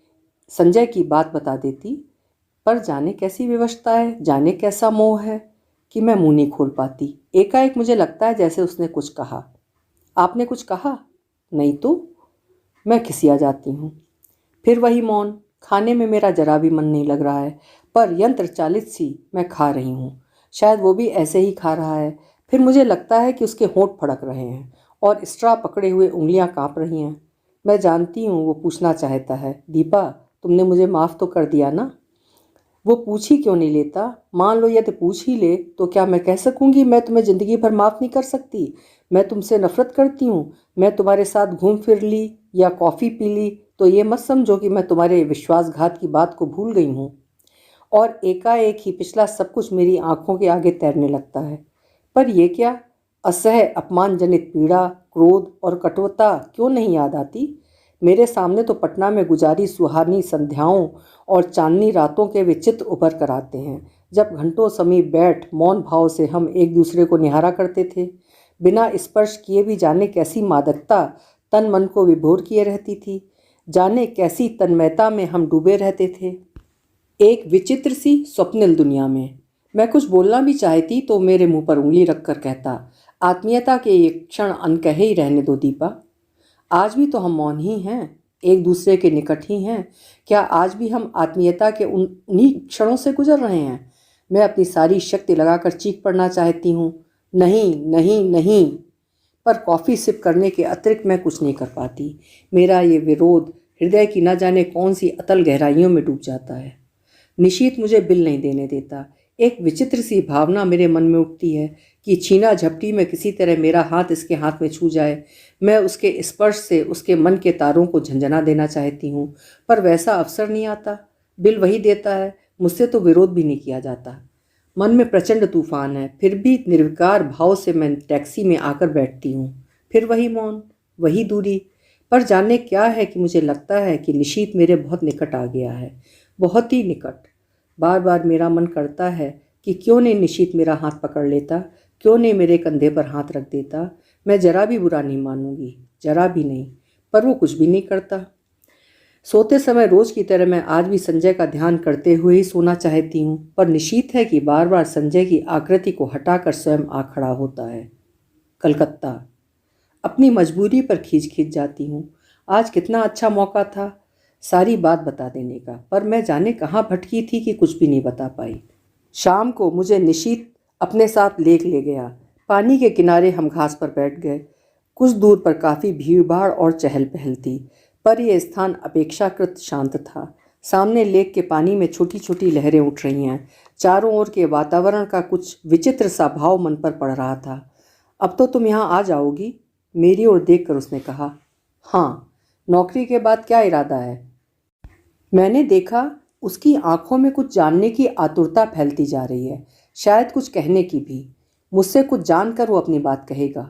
संजय की बात बता देती। पर जाने कैसी विवशता है, जाने कैसा मोह है कि मैं मुंह नहीं खोल पाती। एकाएक मुझे लगता है जैसे उसने कुछ कहा। आपने कुछ कहा? नहीं तो। मैं खिसिया जाती हूँ। फिर वही मौन। खाने में मेरा जरा भी मन नहीं लग रहा है, पर यंत्र चालित सी मैं खा रही हूँ। शायद वो भी ऐसे ही खा रहा है। फिर मुझे लगता है कि उसके होंठ फड़क रहे हैं और स्ट्रा पकड़े हुए उंगलियां कांप रही हैं। मैं जानती हूँ वो पूछना चाहता है, दीपा तुमने मुझे माफ़ तो कर दिया ना। वो पूछ ही क्यों नहीं लेता। मान लो यदि पूछ ही ले तो क्या मैं कह सकूंगी मैं तुम्हें ज़िंदगी भर माफ़ नहीं कर सकती। मैं तुमसे नफरत करती हूँ। मैं तुम्हारे साथ घूम फिर ली या कॉफ़ी पी ली तो ये मत समझो कि मैं तुम्हारे विश्वासघात की बात को भूल गई हूँ। और एकाएक ही पिछला सब कुछ मेरी आंखों के आगे तैरने लगता है। पर यह क्या, असह्य अपमानजनित पीड़ा, क्रोध और कटुता क्यों नहीं याद आती। मेरे सामने तो पटना में गुजारी सुहानी संध्याओं और चांदनी रातों के वे चित्र उभर कर आते हैं, जब घंटों समीप बैठ मौन भाव से हम एक दूसरे को निहारा करते थे। बिना स्पर्श किए भी जाने कैसी मादकता तन मन को विभोर किए रहती थी। जाने कैसी तन्मयता में हम डूबे रहते थे, एक विचित्र सी स्वप्निल दुनिया में। मैं कुछ बोलना भी चाहती तो मेरे मुंह पर उंगली रखकर कहता, आत्मीयता के ये क्षण अनकहे ही रहने दो दीपा। आज भी तो हम मौन ही हैं, एक दूसरे के निकट ही हैं। क्या आज भी हम आत्मीयता के उन्हीं क्षणों से गुजर रहे हैं। मैं अपनी सारी शक्ति लगाकर चीख पड़ना चाहती हूँ, नहीं नहीं नहीं, पर कॉफ़ी सिप करने के अतिरिक्त मैं कुछ नहीं कर पाती। मेरा ये विरोध हृदय की न जाने कौन सी अतल गहराइयों में डूब जाता है। निशीथ मुझे बिल नहीं देने देता। एक विचित्र सी भावना मेरे मन में उठती है कि छीना झपटी में किसी तरह मेरा हाथ इसके हाथ में छू जाए। मैं उसके स्पर्श से उसके मन के तारों को झंझना देना चाहती हूँ, पर वैसा अवसर नहीं आता। बिल वही देता है, मुझसे तो विरोध भी नहीं किया जाता। मन में प्रचंड तूफान है, फिर भी निर्विकार भाव से मैं टैक्सी में आकर बैठती हूँ। फिर वही मौन, वही दूरी। पर जानने क्या है कि मुझे लगता है कि निशीथ मेरे बहुत निकट आ गया है, बहुत ही निकट। बार बार मेरा मन करता है कि क्यों नहीं निशीथ मेरा हाथ पकड़ लेता, क्यों नहीं मेरे कंधे पर हाथ रख देता। मैं जरा भी बुरा नहीं मानूंगी, जरा भी नहीं, पर वो कुछ भी नहीं करता। सोते समय रोज की तरह मैं आज भी संजय का ध्यान करते हुए ही सोना चाहती हूँ, पर निशीथ है कि बार बार संजय की आकृति को हटाकर स्वयं आ खड़ा होता है। कलकत्ता। अपनी मजबूरी पर खींच खींच जाती हूँ। आज कितना अच्छा मौका था सारी बात बता देने का, पर मैं जाने कहाँ भटकी थी कि कुछ भी नहीं बता पाई। शाम को मुझे निशीथ अपने साथ लेक ले गया। पानी के किनारे हम घास पर बैठ गए। कुछ दूर पर काफ़ी भीड़-भाड़ और चहल-पहल थी, पर यह स्थान अपेक्षाकृत शांत था। सामने लेक के पानी में छोटी-छोटी लहरें उठ रही हैं। चारों ओर के वातावरण का कुछ विचित्र सा भाव मन पर पड़ रहा था। अब तो तुम यहाँ आ जाओगी? मेरी ओर देखकर उसने कहा। हाँ, नौकरी के बाद क्या इरादा है? मैंने देखा उसकी आंखों में कुछ जानने की आतुरता फैलती जा रही है, शायद कुछ कहने की भी। मुझसे कुछ जानकर वो अपनी बात कहेगा।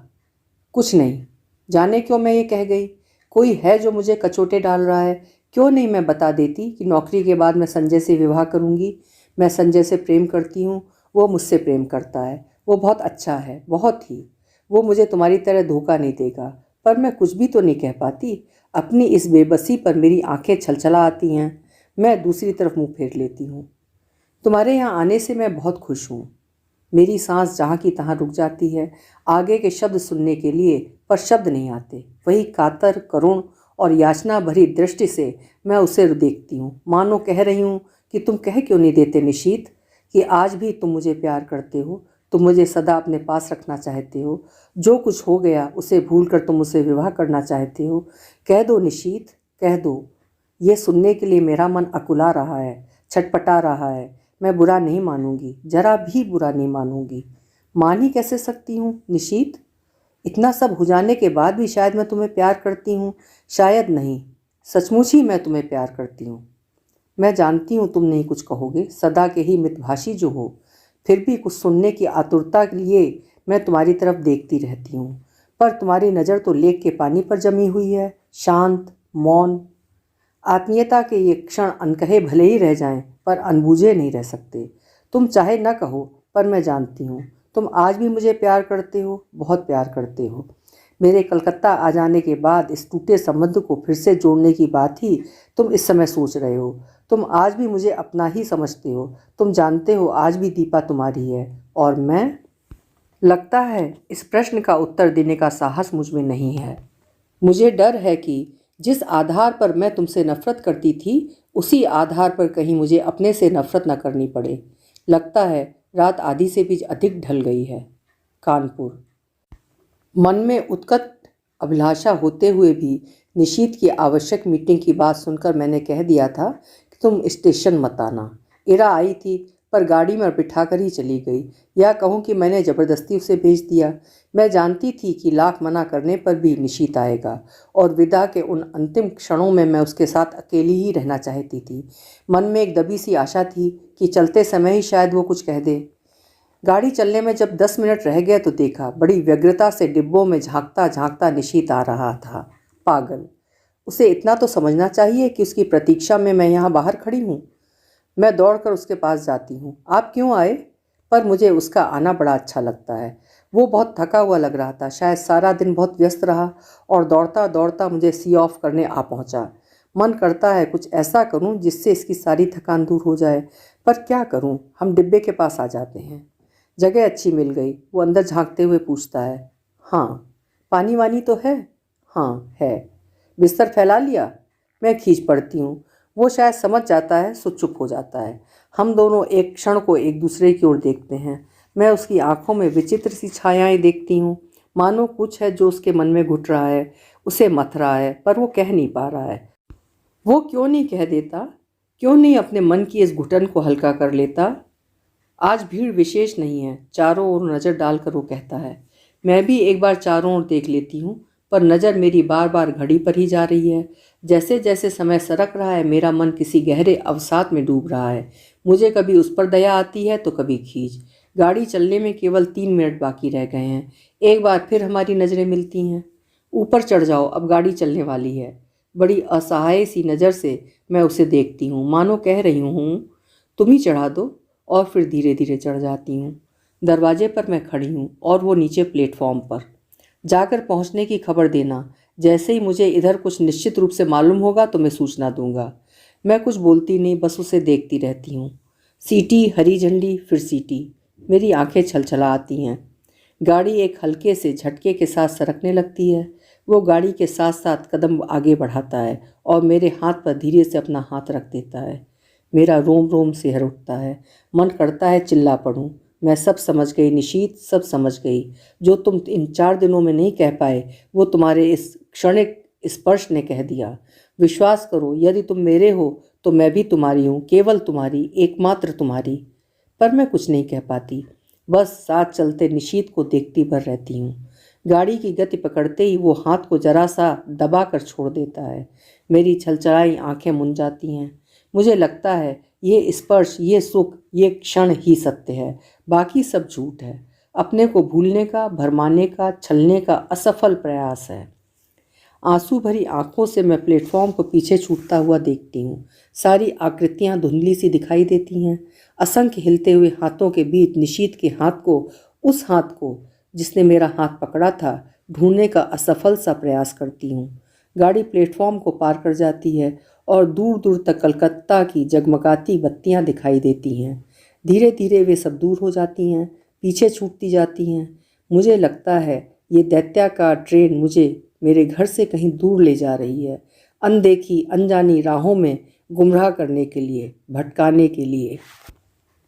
कुछ नहीं। जाने क्यों मैं ये कह गई? कोई है जो मुझे कचोटे डाल रहा है। क्यों नहीं मैं बता देती कि नौकरी के बाद मैं संजय से विवाह करूंगी। मैं संजय से प्रेम करती हूँ, वो मुझसे प्रेम करता है। वो बहुत अच्छा है, बहुत ही। वो मुझे तुम्हारी तरह धोखा नहीं देगा। पर मैं कुछ भी तो नहीं कह पाती। अपनी इस बेबसी पर मेरी आंखें छलछला आती हैं। मैं दूसरी तरफ मुंह फेर लेती हूँ। तुम्हारे यहाँ आने से मैं बहुत खुश हूँ। मेरी सांस जहाँ की तहाँ रुक जाती है आगे के शब्द सुनने के लिए, पर शब्द नहीं आते। वही कातर, करुण और याचना भरी दृष्टि से मैं उसे देखती हूँ, मानो कह रही हूँ कि तुम कह क्यों नहीं देते निशीथ कि आज भी तुम मुझे प्यार करते हो, तुम मुझे सदा अपने पास रखना चाहते हो। जो कुछ हो गया उसे भूलकर तुम मुझसे विवाह करना चाहते हो। कह दो निशीथ, कह दो। ये सुनने के लिए मेरा मन अकुला रहा है, छटपटा रहा है। मैं बुरा नहीं मानूंगी, जरा भी बुरा नहीं मानूंगी। मान ही कैसे सकती हूँ निशीथ? इतना सब हो जाने के बाद भी शायद मैं तुम्हें प्यार करती हूँ, शायद नहीं, सचमुच ही मैं तुम्हें प्यार करती हूँ। मैं जानती हूँ तुम नहीं कुछ कहोगे, सदा के ही मितभाषी जो हो, फिर भी कुछ सुनने की आतुरता के लिए मैं तुम्हारी तरफ देखती रहती हूँ। पर तुम्हारी नज़र तो लेक के पानी पर जमी हुई है, शांत, मौन। आत्मीयता के ये क्षण अनकहे भले ही रह जाएं, पर अनबूझे नहीं रह सकते। तुम चाहे न कहो, पर मैं जानती हूँ तुम आज भी मुझे प्यार करते हो, बहुत प्यार करते हो। मेरे कलकत्ता आ जाने के बाद इस टूटे संबंध को फिर से जोड़ने की बात ही तुम इस समय सोच रहे हो। तुम आज भी मुझे अपना ही समझते हो। तुम जानते हो आज भी दीपा तुम्हारी है और मैं। लगता है इस प्रश्न का उत्तर देने का साहस मुझ में नहीं है। मुझे डर है कि जिस आधार पर मैं तुमसे नफरत करती थी, उसी आधार पर कहीं मुझे अपने से नफरत न करनी पड़े। लगता है रात आधी से भी अधिक ढल गई है। कानपुर। मन में उत्कट अभिलाषा होते हुए भी निशीथ की आवश्यक मीटिंग की बात सुनकर मैंने कह दिया था कि तुम स्टेशन मत आना। इरा आई थी, पर गाड़ी में बिठाकर ही चली गई, या कहूँ कि मैंने ज़बरदस्ती उसे भेज दिया। मैं जानती थी कि लाख मना करने पर भी निशीथ आएगा, और विदा के उन अंतिम क्षणों में मैं उसके साथ अकेली ही रहना चाहती थी। मन में एक दबी सी आशा थी कि चलते समय ही शायद वो कुछ कह दे। गाड़ी चलने में जब 10 मिनट रह गए तो देखा, बड़ी व्यग्रता से डिब्बों में झांकता झांकता निशीथ आ रहा था। पागल, उसे इतना तो समझना चाहिए कि उसकी प्रतीक्षा में मैं यहाँ बाहर खड़ी हूँ। मैं दौड़कर उसके पास जाती हूँ। आप क्यों आए? पर मुझे उसका आना बड़ा अच्छा लगता है। वो बहुत थका हुआ लग रहा था, शायद सारा दिन बहुत व्यस्त रहा, और दौड़ता दौड़ता मुझे सी ऑफ करने आ पहुँचा। मन करता है कुछ ऐसा करूँ जिससे इसकी सारी थकान दूर हो जाए, पर क्या करूँ? हम डिब्बे के पास आ जाते हैं। जगह अच्छी मिल गई। वो अंदर झांकते हुए पूछता है, हाँ पानी वानी तो है? हाँ है। बिस्तर फैला लिया? मैं खींच पड़ती हूँ। वो शायद समझ जाता है, सो चुप हो जाता है। हम दोनों एक क्षण को एक दूसरे की ओर देखते हैं। मैं उसकी आंखों में विचित्र सी छायाएं देखती हूँ, मानो कुछ है जो उसके मन में घुट रहा है, उसे मथ रहा है, पर वो कह नहीं पा रहा है। वो क्यों नहीं कह देता? क्यों नहीं अपने मन की इस घुटन को हल्का कर लेता? आज भीड़ विशेष नहीं है। चारों ओर नज़र डालकर वो कहता है। मैं भी एक बार चारों ओर देख लेती हूँ, पर नज़र मेरी बार बार घड़ी पर ही जा रही है। जैसे जैसे समय सरक रहा है, मेरा मन किसी गहरे अवसाद में डूब रहा है। मुझे कभी उस पर दया आती है तो कभी खींच। गाड़ी चलने में केवल 3 मिनट बाकी रह गए हैं। एक बार फिर हमारी नज़रें मिलती हैं। ऊपर चढ़ जाओ, अब गाड़ी चलने वाली है। बड़ी असहाय सी नज़र से मैं उसे देखती हूँ, मानो कह रही हूँ तुम ही चढ़ा दो, और फिर धीरे धीरे चढ़ जाती हूँ। दरवाजे पर मैं खड़ी हूँ और वो नीचे प्लेटफॉर्म पर। जाकर पहुँचने की खबर देना। जैसे ही मुझे इधर कुछ निश्चित रूप से मालूम होगा तो मैं सूचना दूंगा। मैं कुछ बोलती नहीं, बस उसे देखती रहती हूँ। सीटी, हरी झंडी, फिर सीटी। मेरी आंखें छलछला आती हैं। गाड़ी एक हल्के से झटके के साथ सरकने लगती है। वो गाड़ी के साथ साथ कदम आगे बढ़ाता है और मेरे हाथ पर धीरे से अपना हाथ रख देता है। मेरा रोम रोम सिहर उठता है। मन करता है चिल्ला पड़ूं, मैं सब समझ गई निशीत, सब समझ गई। जो तुम इन 4 दिनों में नहीं कह पाए वो तुम्हारे इस क्षणिक स्पर्श ने कह दिया। विश्वास करो, यदि तुम मेरे हो तो मैं भी तुम्हारी हूँ, केवल तुम्हारी, एकमात्र तुम्हारी। पर मैं कुछ नहीं कह पाती, बस साथ चलते निशीत को देखती भर रहती हूँ। गाड़ी की गति पकड़ते ही वो हाथ को जरा सा दबा कर छोड़ देता है। मेरी छलछलाई आंखें मुन जाती हैं। मुझे लगता है ये स्पर्श, ये सुख, ये क्षण ही सत्य है, बाकी सब झूठ है। अपने को भूलने का, भरमाने का, छलने का असफल प्रयास है। आंसू भरी आंखों से मैं प्लेटफॉर्म को पीछे छूटता हुआ देखती हूँ। सारी आकृतियाँ धुंधली सी दिखाई देती हैं। असंख्य हिलते हुए हाथों के बीच निशीत के हाथ को, उस हाथ को जिसने मेरा हाथ पकड़ा था, ढूंढने का असफल सा प्रयास करती हूँ। गाड़ी प्लेटफॉर्म को पार कर जाती है और दूर दूर तक कलकत्ता की जगमगाती बत्तियाँ दिखाई देती हैं। धीरे धीरे वे सब दूर हो जाती हैं, पीछे छूटती जाती हैं। मुझे लगता है ये दैत्याकार ट्रेन मुझे मेरे घर से कहीं दूर ले जा रही है, अनदेखी अनजानी राहों में गुमराह करने के लिए, भटकाने के लिए।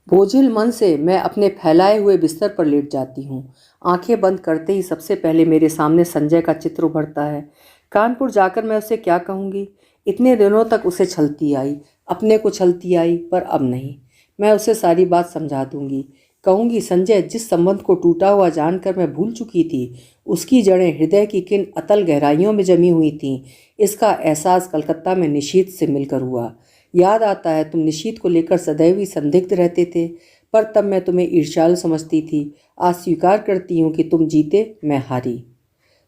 बोझिल मन से मैं अपने फैलाए हुए बिस्तर पर लेट जाती हूँ। आंखें बंद करते ही सबसे पहले मेरे सामने संजय का चित्र उभरता है। कानपुर जाकर मैं उसे क्या कहूँगी? इतने दिनों तक उसे छलती आई, अपने को छलती आई, पर अब नहीं। मैं उसे सारी बात समझा दूंगी। कहूँगी, संजय, जिस संबंध को टूटा हुआ जानकर मैं भूल चुकी थी, उसकी जड़ें हृदय की किन अतल गहराइयों में जमी हुई थीं, इसका एहसास कलकत्ता में निशीत से मिलकर हुआ। याद आता है तुम निशीत को लेकर सदैव ही संदिग्ध रहते थे, पर तब मैं तुम्हें ईर्ष्यालु समझती थी। आज स्वीकार करती हूँ कि तुम जीते, मैं हारी।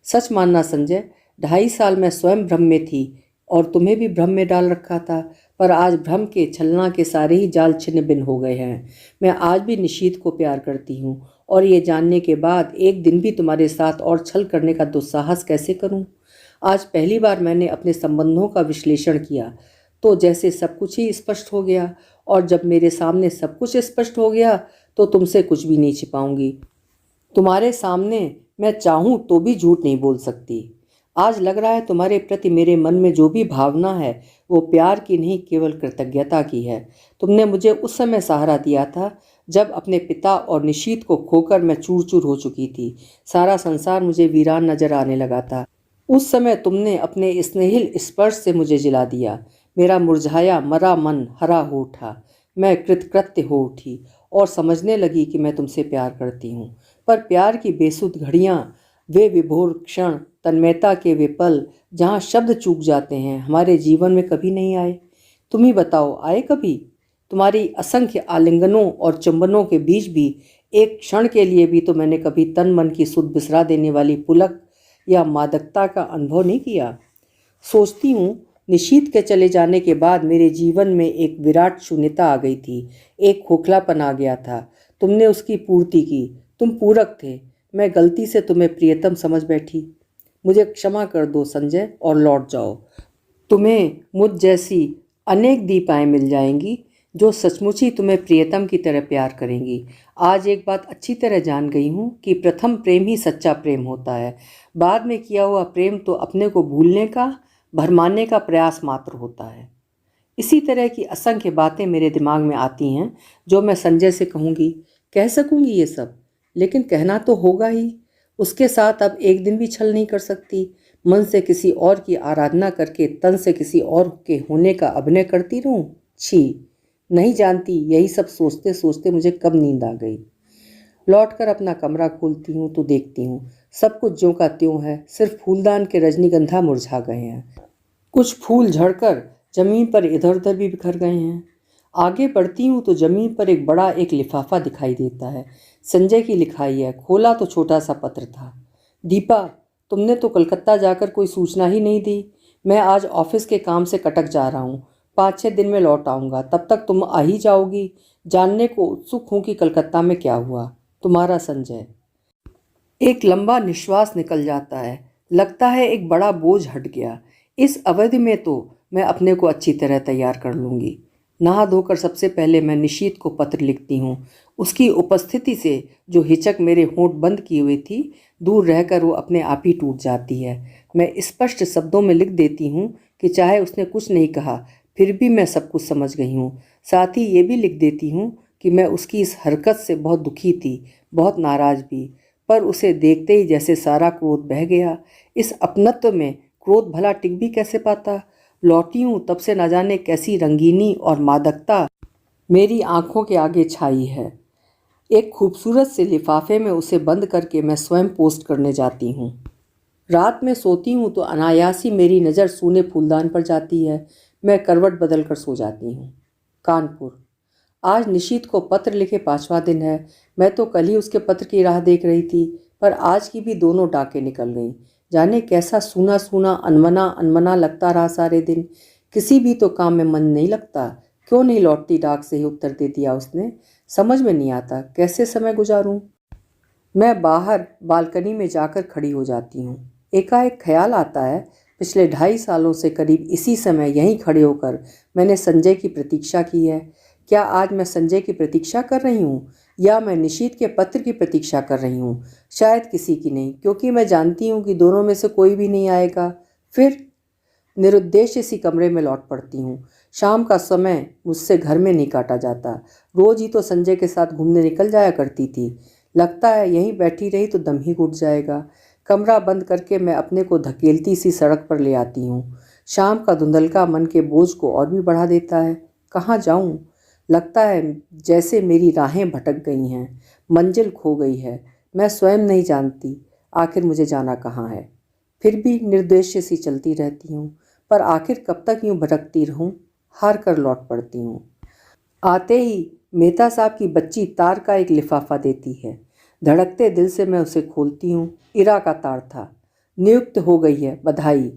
सच मानना संजय, 2.5 साल मैं स्वयं भ्रम में थी और तुम्हें भी भ्रम में डाल रखा था, पर आज भ्रम के, छलना के सारे ही जाल छिन्न भिन्न हो गए हैं। मैं आज भी निशीत को प्यार करती हूँ, और ये जानने के बाद एक दिन भी तुम्हारे साथ और छल करने का दुस्साहस कैसे करूँ? आज पहली बार मैंने अपने संबंधों का विश्लेषण किया तो जैसे सब कुछ ही स्पष्ट हो गया, और जब मेरे सामने सब कुछ स्पष्ट हो गया तो तुमसे कुछ भी नहीं छिपाऊंगी। तुम्हारे सामने मैं चाहूँ तो भी झूठ नहीं बोल सकती। आज लग रहा है तुम्हारे प्रति मेरे मन में जो भी भावना है वो प्यार की नहीं, केवल कृतज्ञता की है। तुमने मुझे उस समय सहारा दिया था जब अपने पिता और निशीत को खोकर मैं चूर चूर हो चुकी थी। सारा संसार मुझे वीरान नजर आने लगा था। उस समय तुमने अपने स्नेहिल स्पर्श से मुझे जिला दिया। मेरा मुरझाया मरा मन हरा हो उठा। मैं कृतकृत्य हो उठी और समझने लगी कि मैं तुमसे प्यार करती हूँ। पर प्यार की बेसुध घड़ियाँ, वे विभोर क्षण, तन्मयता के वे पल जहाँ शब्द चूक जाते हैं, हमारे जीवन में कभी नहीं आए। तुम ही बताओ, आए कभी? तुम्हारी असंख्य आलिंगनों और चुंबनों के बीच भी एक क्षण के लिए भी तो मैंने कभी तन मन की सुध बिसरा देने वाली पुलक या मादकता का अनुभव नहीं किया। सोचती हूँ, निशीत के चले जाने के बाद मेरे जीवन में एक विराट शून्यता आ गई थी, एक खोखलापन आ गया था। तुमने उसकी पूर्ति की, तुम पूरक थे। मैं गलती से तुम्हें प्रियतम समझ बैठी। मुझे क्षमा कर दो संजय और लौट जाओ। तुम्हें मुझ जैसी अनेक दीपाएं मिल जाएंगी जो सचमुच ही तुम्हें प्रियतम की तरह प्यार करेंगी। आज एक बात अच्छी तरह जान गई हूँ कि प्रथम प्रेम ही सच्चा प्रेम होता है। बाद में किया हुआ प्रेम तो अपने को भूलने का, भरमाने का प्रयास मात्र होता है। इसी तरह की असंख्य बातें मेरे दिमाग में आती हैं जो मैं संजय से कहूँगी, कह सकूँगी ये सब, लेकिन कहना तो होगा ही। उसके साथ अब एक दिन भी छल नहीं कर सकती। मन से किसी और की आराधना करके तन से किसी और के होने का अभिनय करती रहूं? छी, नहीं जानती यही सब सोचते सोचते मुझे कब नींद आ गई। लौटकर अपना कमरा खोलती हूँ तो देखती हूँ सब कुछ ज्यों का त्यों है, सिर्फ फूलदान के रजनीगंधा मुरझा गए हैं। कुछ फूल झड़कर जमीन पर इधर उधर भी बिखर गए हैं। आगे बढ़ती हूँ तो जमीन पर एक लिफाफा दिखाई देता है। संजय की लिखाई है। खोला तो छोटा सा पत्र था। दीपा, तुमने तो कलकत्ता जाकर कोई सूचना ही नहीं दी। मैं आज ऑफिस के काम से कटक जा रहा हूँ। 5-6 दिन में लौट आऊँगा। तब तक तुम आ ही जाओगी। जानने को उत्सुक हूँ कि कलकत्ता में क्या हुआ। तुम्हारा संजय। एक लंबा निश्वास निकल जाता है। लगता है एक बड़ा बोझ हट गया। इस अवधि में तो मैं अपने को अच्छी तरह तैयार कर लूँगी। नहा धोकर सबसे पहले मैं निशीत को पत्र लिखती हूँ। उसकी उपस्थिति से जो हिचक मेरे होंठ बंद की हुई थी, दूर रहकर वो अपने आप ही टूट जाती है। मैं स्पष्ट शब्दों में लिख देती हूँ कि चाहे उसने कुछ नहीं कहा, फिर भी मैं सब कुछ समझ गई हूँ। साथ ही ये भी लिख देती हूँ कि मैं उसकी इस हरकत से बहुत दुखी थी, बहुत नाराज़ भी। पर उसे देखते ही जैसे सारा क्रोध बह गया। इस अपनत्व में क्रोध भला टिक भी कैसे पाता। लौटी हूँ तब से न जाने कैसी रंगीनी और मादकता मेरी आंखों के आगे छाई है। एक खूबसूरत से लिफाफे में उसे बंद करके मैं स्वयं पोस्ट करने जाती हूँ। रात में सोती हूँ तो अनायास ही मेरी नज़र सूने फूलदान पर जाती है। मैं करवट बदल कर सो जाती हूँ। कानपुर। आज निशीत को पत्र लिखे 5वां दिन है। मैं तो कल ही उसके पत्र की राह देख रही थी, पर आज की भी दोनों डाकें निकल गईं। जाने कैसा सूना सूना अनमना अनमना लगता रहा सारे दिन। किसी भी तो काम में मन नहीं लगता। क्यों नहीं लौटती डाक से ही उत्तर दे दिया उसने। समझ में नहीं आता कैसे समय गुजारूं। मैं बाहर बालकनी में जाकर खड़ी हो जाती हूँ। एकाएक ख्याल आता है, पिछले 2.5 सालों से करीब इसी समय यहीं खड़े होकर मैंने संजय की प्रतीक्षा की है। क्या आज मैं संजय की प्रतीक्षा कर रही हूँ या मैं निशीत के पत्र की प्रतीक्षा कर रही हूँ? शायद किसी की नहीं, क्योंकि मैं जानती हूँ कि दोनों में से कोई भी नहीं आएगा। फिर निरुद्देश्य सी कमरे में लौट पड़ती हूँ। शाम का समय मुझसे घर में नहीं काटा जाता। रोज ही तो संजय के साथ घूमने निकल जाया करती थी। लगता है यहीं बैठी रही तो दम ही घुट जाएगा। कमरा बंद करके मैं अपने को धकेलती सी सड़क पर ले आती हूँ। शाम का धुंधलका मन के बोझ को और भी बढ़ा देता है। कहाँ जाऊँ? लगता है जैसे मेरी राहें भटक गई हैं, मंजिल खो गई है। मैं स्वयं नहीं जानती आखिर मुझे जाना कहाँ है। फिर भी निर्देश्य सी चलती रहती हूँ, पर आखिर कब तक यूँ भटकती रहूँ? हार कर लौट पड़ती हूँ। आते ही मेहता साहब की बच्ची तार का एक लिफाफा देती है। धड़कते दिल से मैं उसे खोलती हूँ। इरा का तार था। नियुक्त हो गई है, बधाई।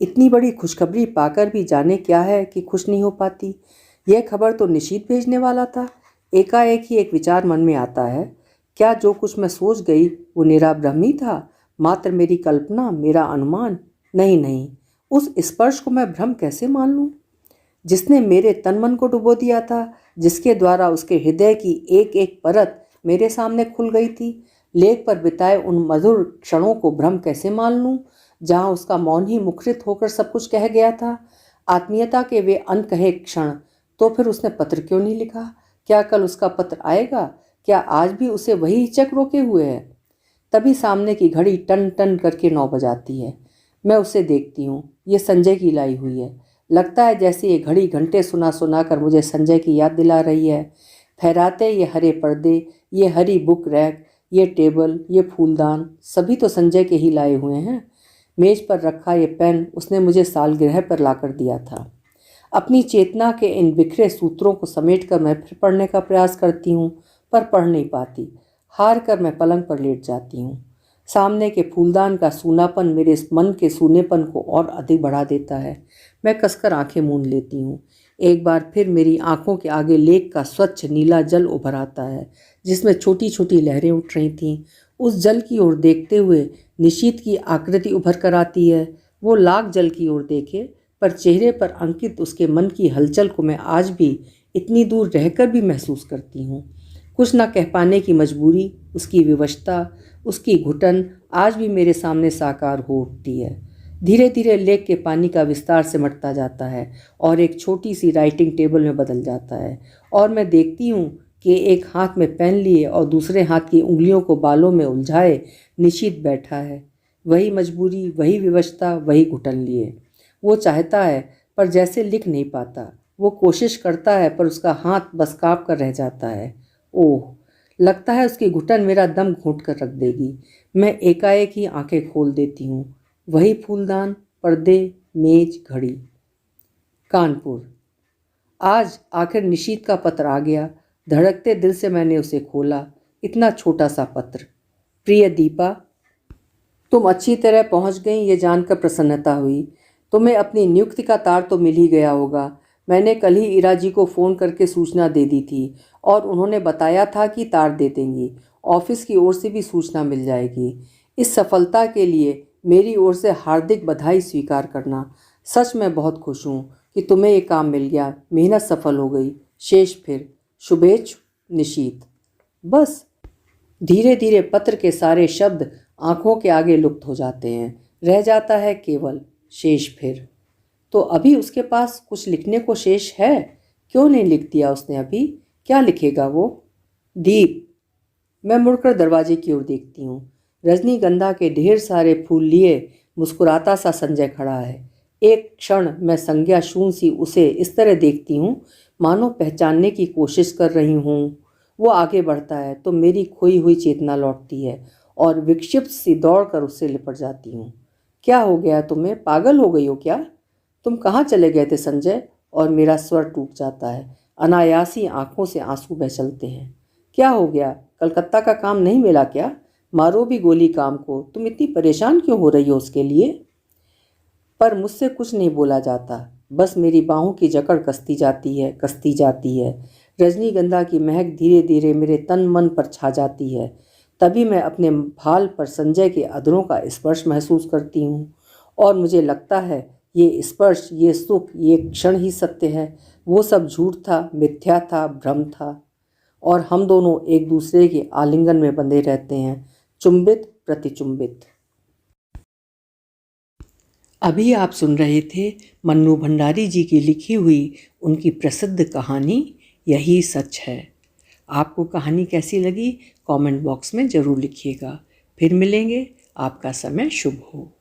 इतनी बड़ी खुशखबरी पाकर भी जाने क्या है कि खुश नहीं हो पाती। यह खबर तो निशीत भेजने वाला था। एकाएक ही एक विचार मन में आता है, क्या जो कुछ मैं सोच गई वो निरा भ्रम ही था, मात्र मेरी कल्पना, मेरा अनुमान? नहीं नहीं, उस स्पर्श को मैं भ्रम कैसे मान लूं, जिसने मेरे तन मन को डुबो दिया था, जिसके द्वारा उसके हृदय की एक एक परत मेरे सामने खुल गई थी। लेख पर बिताए उन मधुर क्षणों को भ्रम कैसे मान लूं, जहां उसका मौन ही मुखरित होकर सब कुछ कह गया था। आत्मीयता के वे अनकहे क्षण। तो फिर उसने पत्र क्यों नहीं लिखा? क्या कल उसका पत्र आएगा? क्या आज भी उसे वही हिचक रोके हुए है? तभी सामने की घड़ी टन टन करके 9 बजाती है। मैं उसे देखती हूँ। ये संजय की लाई हुई है। लगता है जैसे ये घड़ी घंटे सुना सुना कर मुझे संजय की याद दिला रही है। फहराते ये हरे पर्दे, ये हरी बुक रैक, ये टेबल, ये फूलदान, सभी तो संजय के ही लाए हुए हैं। मेज पर रखा ये पेन उसने मुझे सालगिरह पर लाकर दिया था। अपनी चेतना के इन बिखरे सूत्रों को समेटकर मैं फिर पढ़ने का प्रयास करती हूँ, पर पढ़ नहीं पाती। हार कर मैं पलंग पर लेट जाती हूँ। सामने के फूलदान का सूनापन मेरे इस मन के सूनेपन को और अधिक बढ़ा देता है। मैं कसकर आंखें मूंद लेती हूँ। एक बार फिर मेरी आंखों के आगे लेक का स्वच्छ नीला जल उभर आता है, जिसमें छोटी छोटी लहरें उठ रही थीं। उस जल की ओर देखते हुए निशीत की आकृति उभर कर आती है। वो लाख जल की ओर देखे, पर चेहरे पर अंकित उसके मन की हलचल को मैं आज भी इतनी दूर रहकर भी महसूस करती हूँ। कुछ न कह पाने की मजबूरी, उसकी विवशता, उसकी घुटन आज भी मेरे सामने साकार हो उठती है। धीरे धीरे लेक के पानी का विस्तार सिमटता जाता है और एक छोटी सी राइटिंग टेबल में बदल जाता है। और मैं देखती हूँ कि एक हाथ में पेन लिए और दूसरे हाथ की उंगलियों को बालों में उलझाए निशीत बैठा है। वही मजबूरी, वही विवशता, वही घुटन लिए। वो चाहता है पर जैसे लिख नहीं पाता। वो कोशिश करता है पर उसका हाथ बस काँप कर रह जाता है। ओह, लगता है उसकी घुटन मेरा दम घोंट कर रख देगी। मैं एकाएक ही आंखें खोल देती हूँ। वही फूलदान, पर्दे, मेज, घड़ी। कानपुर। आज आखिर निशीत का पत्र आ गया। धड़कते दिल से मैंने उसे खोला। इतना छोटा सा पत्र। प्रिय दीपा, तुम अच्छी तरह पहुंच गई ये जानकर प्रसन्नता हुई। तुम्हें अपनी नियुक्ति का तार तो मिल ही गया होगा। मैंने कल ही इरा जी को फ़ोन करके सूचना दे दी थी और उन्होंने बताया था कि तार दे देंगी। ऑफिस की ओर से भी सूचना मिल जाएगी। इस सफलता के लिए मेरी ओर से हार्दिक बधाई स्वीकार करना। सच में बहुत खुश हूँ कि तुम्हें ये काम मिल गया। मेहनत सफल हो गई। शेष फिर। शुभेच्छु, निशीत। बस। धीरे धीरे पत्र के सारे शब्द आंखों के आगे लुप्त हो जाते हैं। रह जाता है केवल शेष फिर। तो अभी उसके पास कुछ लिखने को शेष है। क्यों नहीं लिख दिया उसने अभी? क्या लिखेगा वो? दीप। मैं मुड़कर दरवाजे की ओर देखती हूँ। रजनीगंधा के ढेर सारे फूल लिए मुस्कुराता सा संजय खड़ा है। एक क्षण मैं संज्ञा शून्य सी उसे इस तरह देखती हूँ मानो पहचानने की कोशिश कर रही हूँ। वो आगे बढ़ता है तो मेरी खोई हुई चेतना लौटती है और विक्षिप्त सी दौड़कर उससे लिपट जाती हूँ। क्या हो गया तुम्हें? पागल हो गई हो क्या? तुम कहाँ चले गए थे संजय? और मेरा स्वर टूट जाता है। अनायासी आंखों से आंसू बह चलते हैं। क्या हो गया? कलकत्ता का काम नहीं मिला क्या? मारो भी गोली काम को। तुम इतनी परेशान क्यों हो रही हो उसके लिए? पर मुझसे कुछ नहीं बोला जाता। बस मेरी बाहों की जकड़ कसती जाती है। रजनीगंधा की महक धीरे धीरे मेरे तन मन पर छा जाती है। तभी मैं अपने भाल पर संजय के अधरों का स्पर्श महसूस करती हूँ और मुझे लगता है ये स्पर्श, ये सुख, ये क्षण ही सत्य है। वो सब झूठ था, मिथ्या था, भ्रम था और हम दोनों एक दूसरे के आलिंगन में बंधे रहते हैं, चुंबित प्रतिचुंबित। अभी आप सुन रहे थे मन्नू भंडारी जी की लिखी हुई उनकी प्रसिद्ध कहानी यही सच है। आपको कहानी कैसी लगी कमेंट बॉक्स में ज़रूर लिखिएगा। फिर मिलेंगे। आपका समय शुभ हो।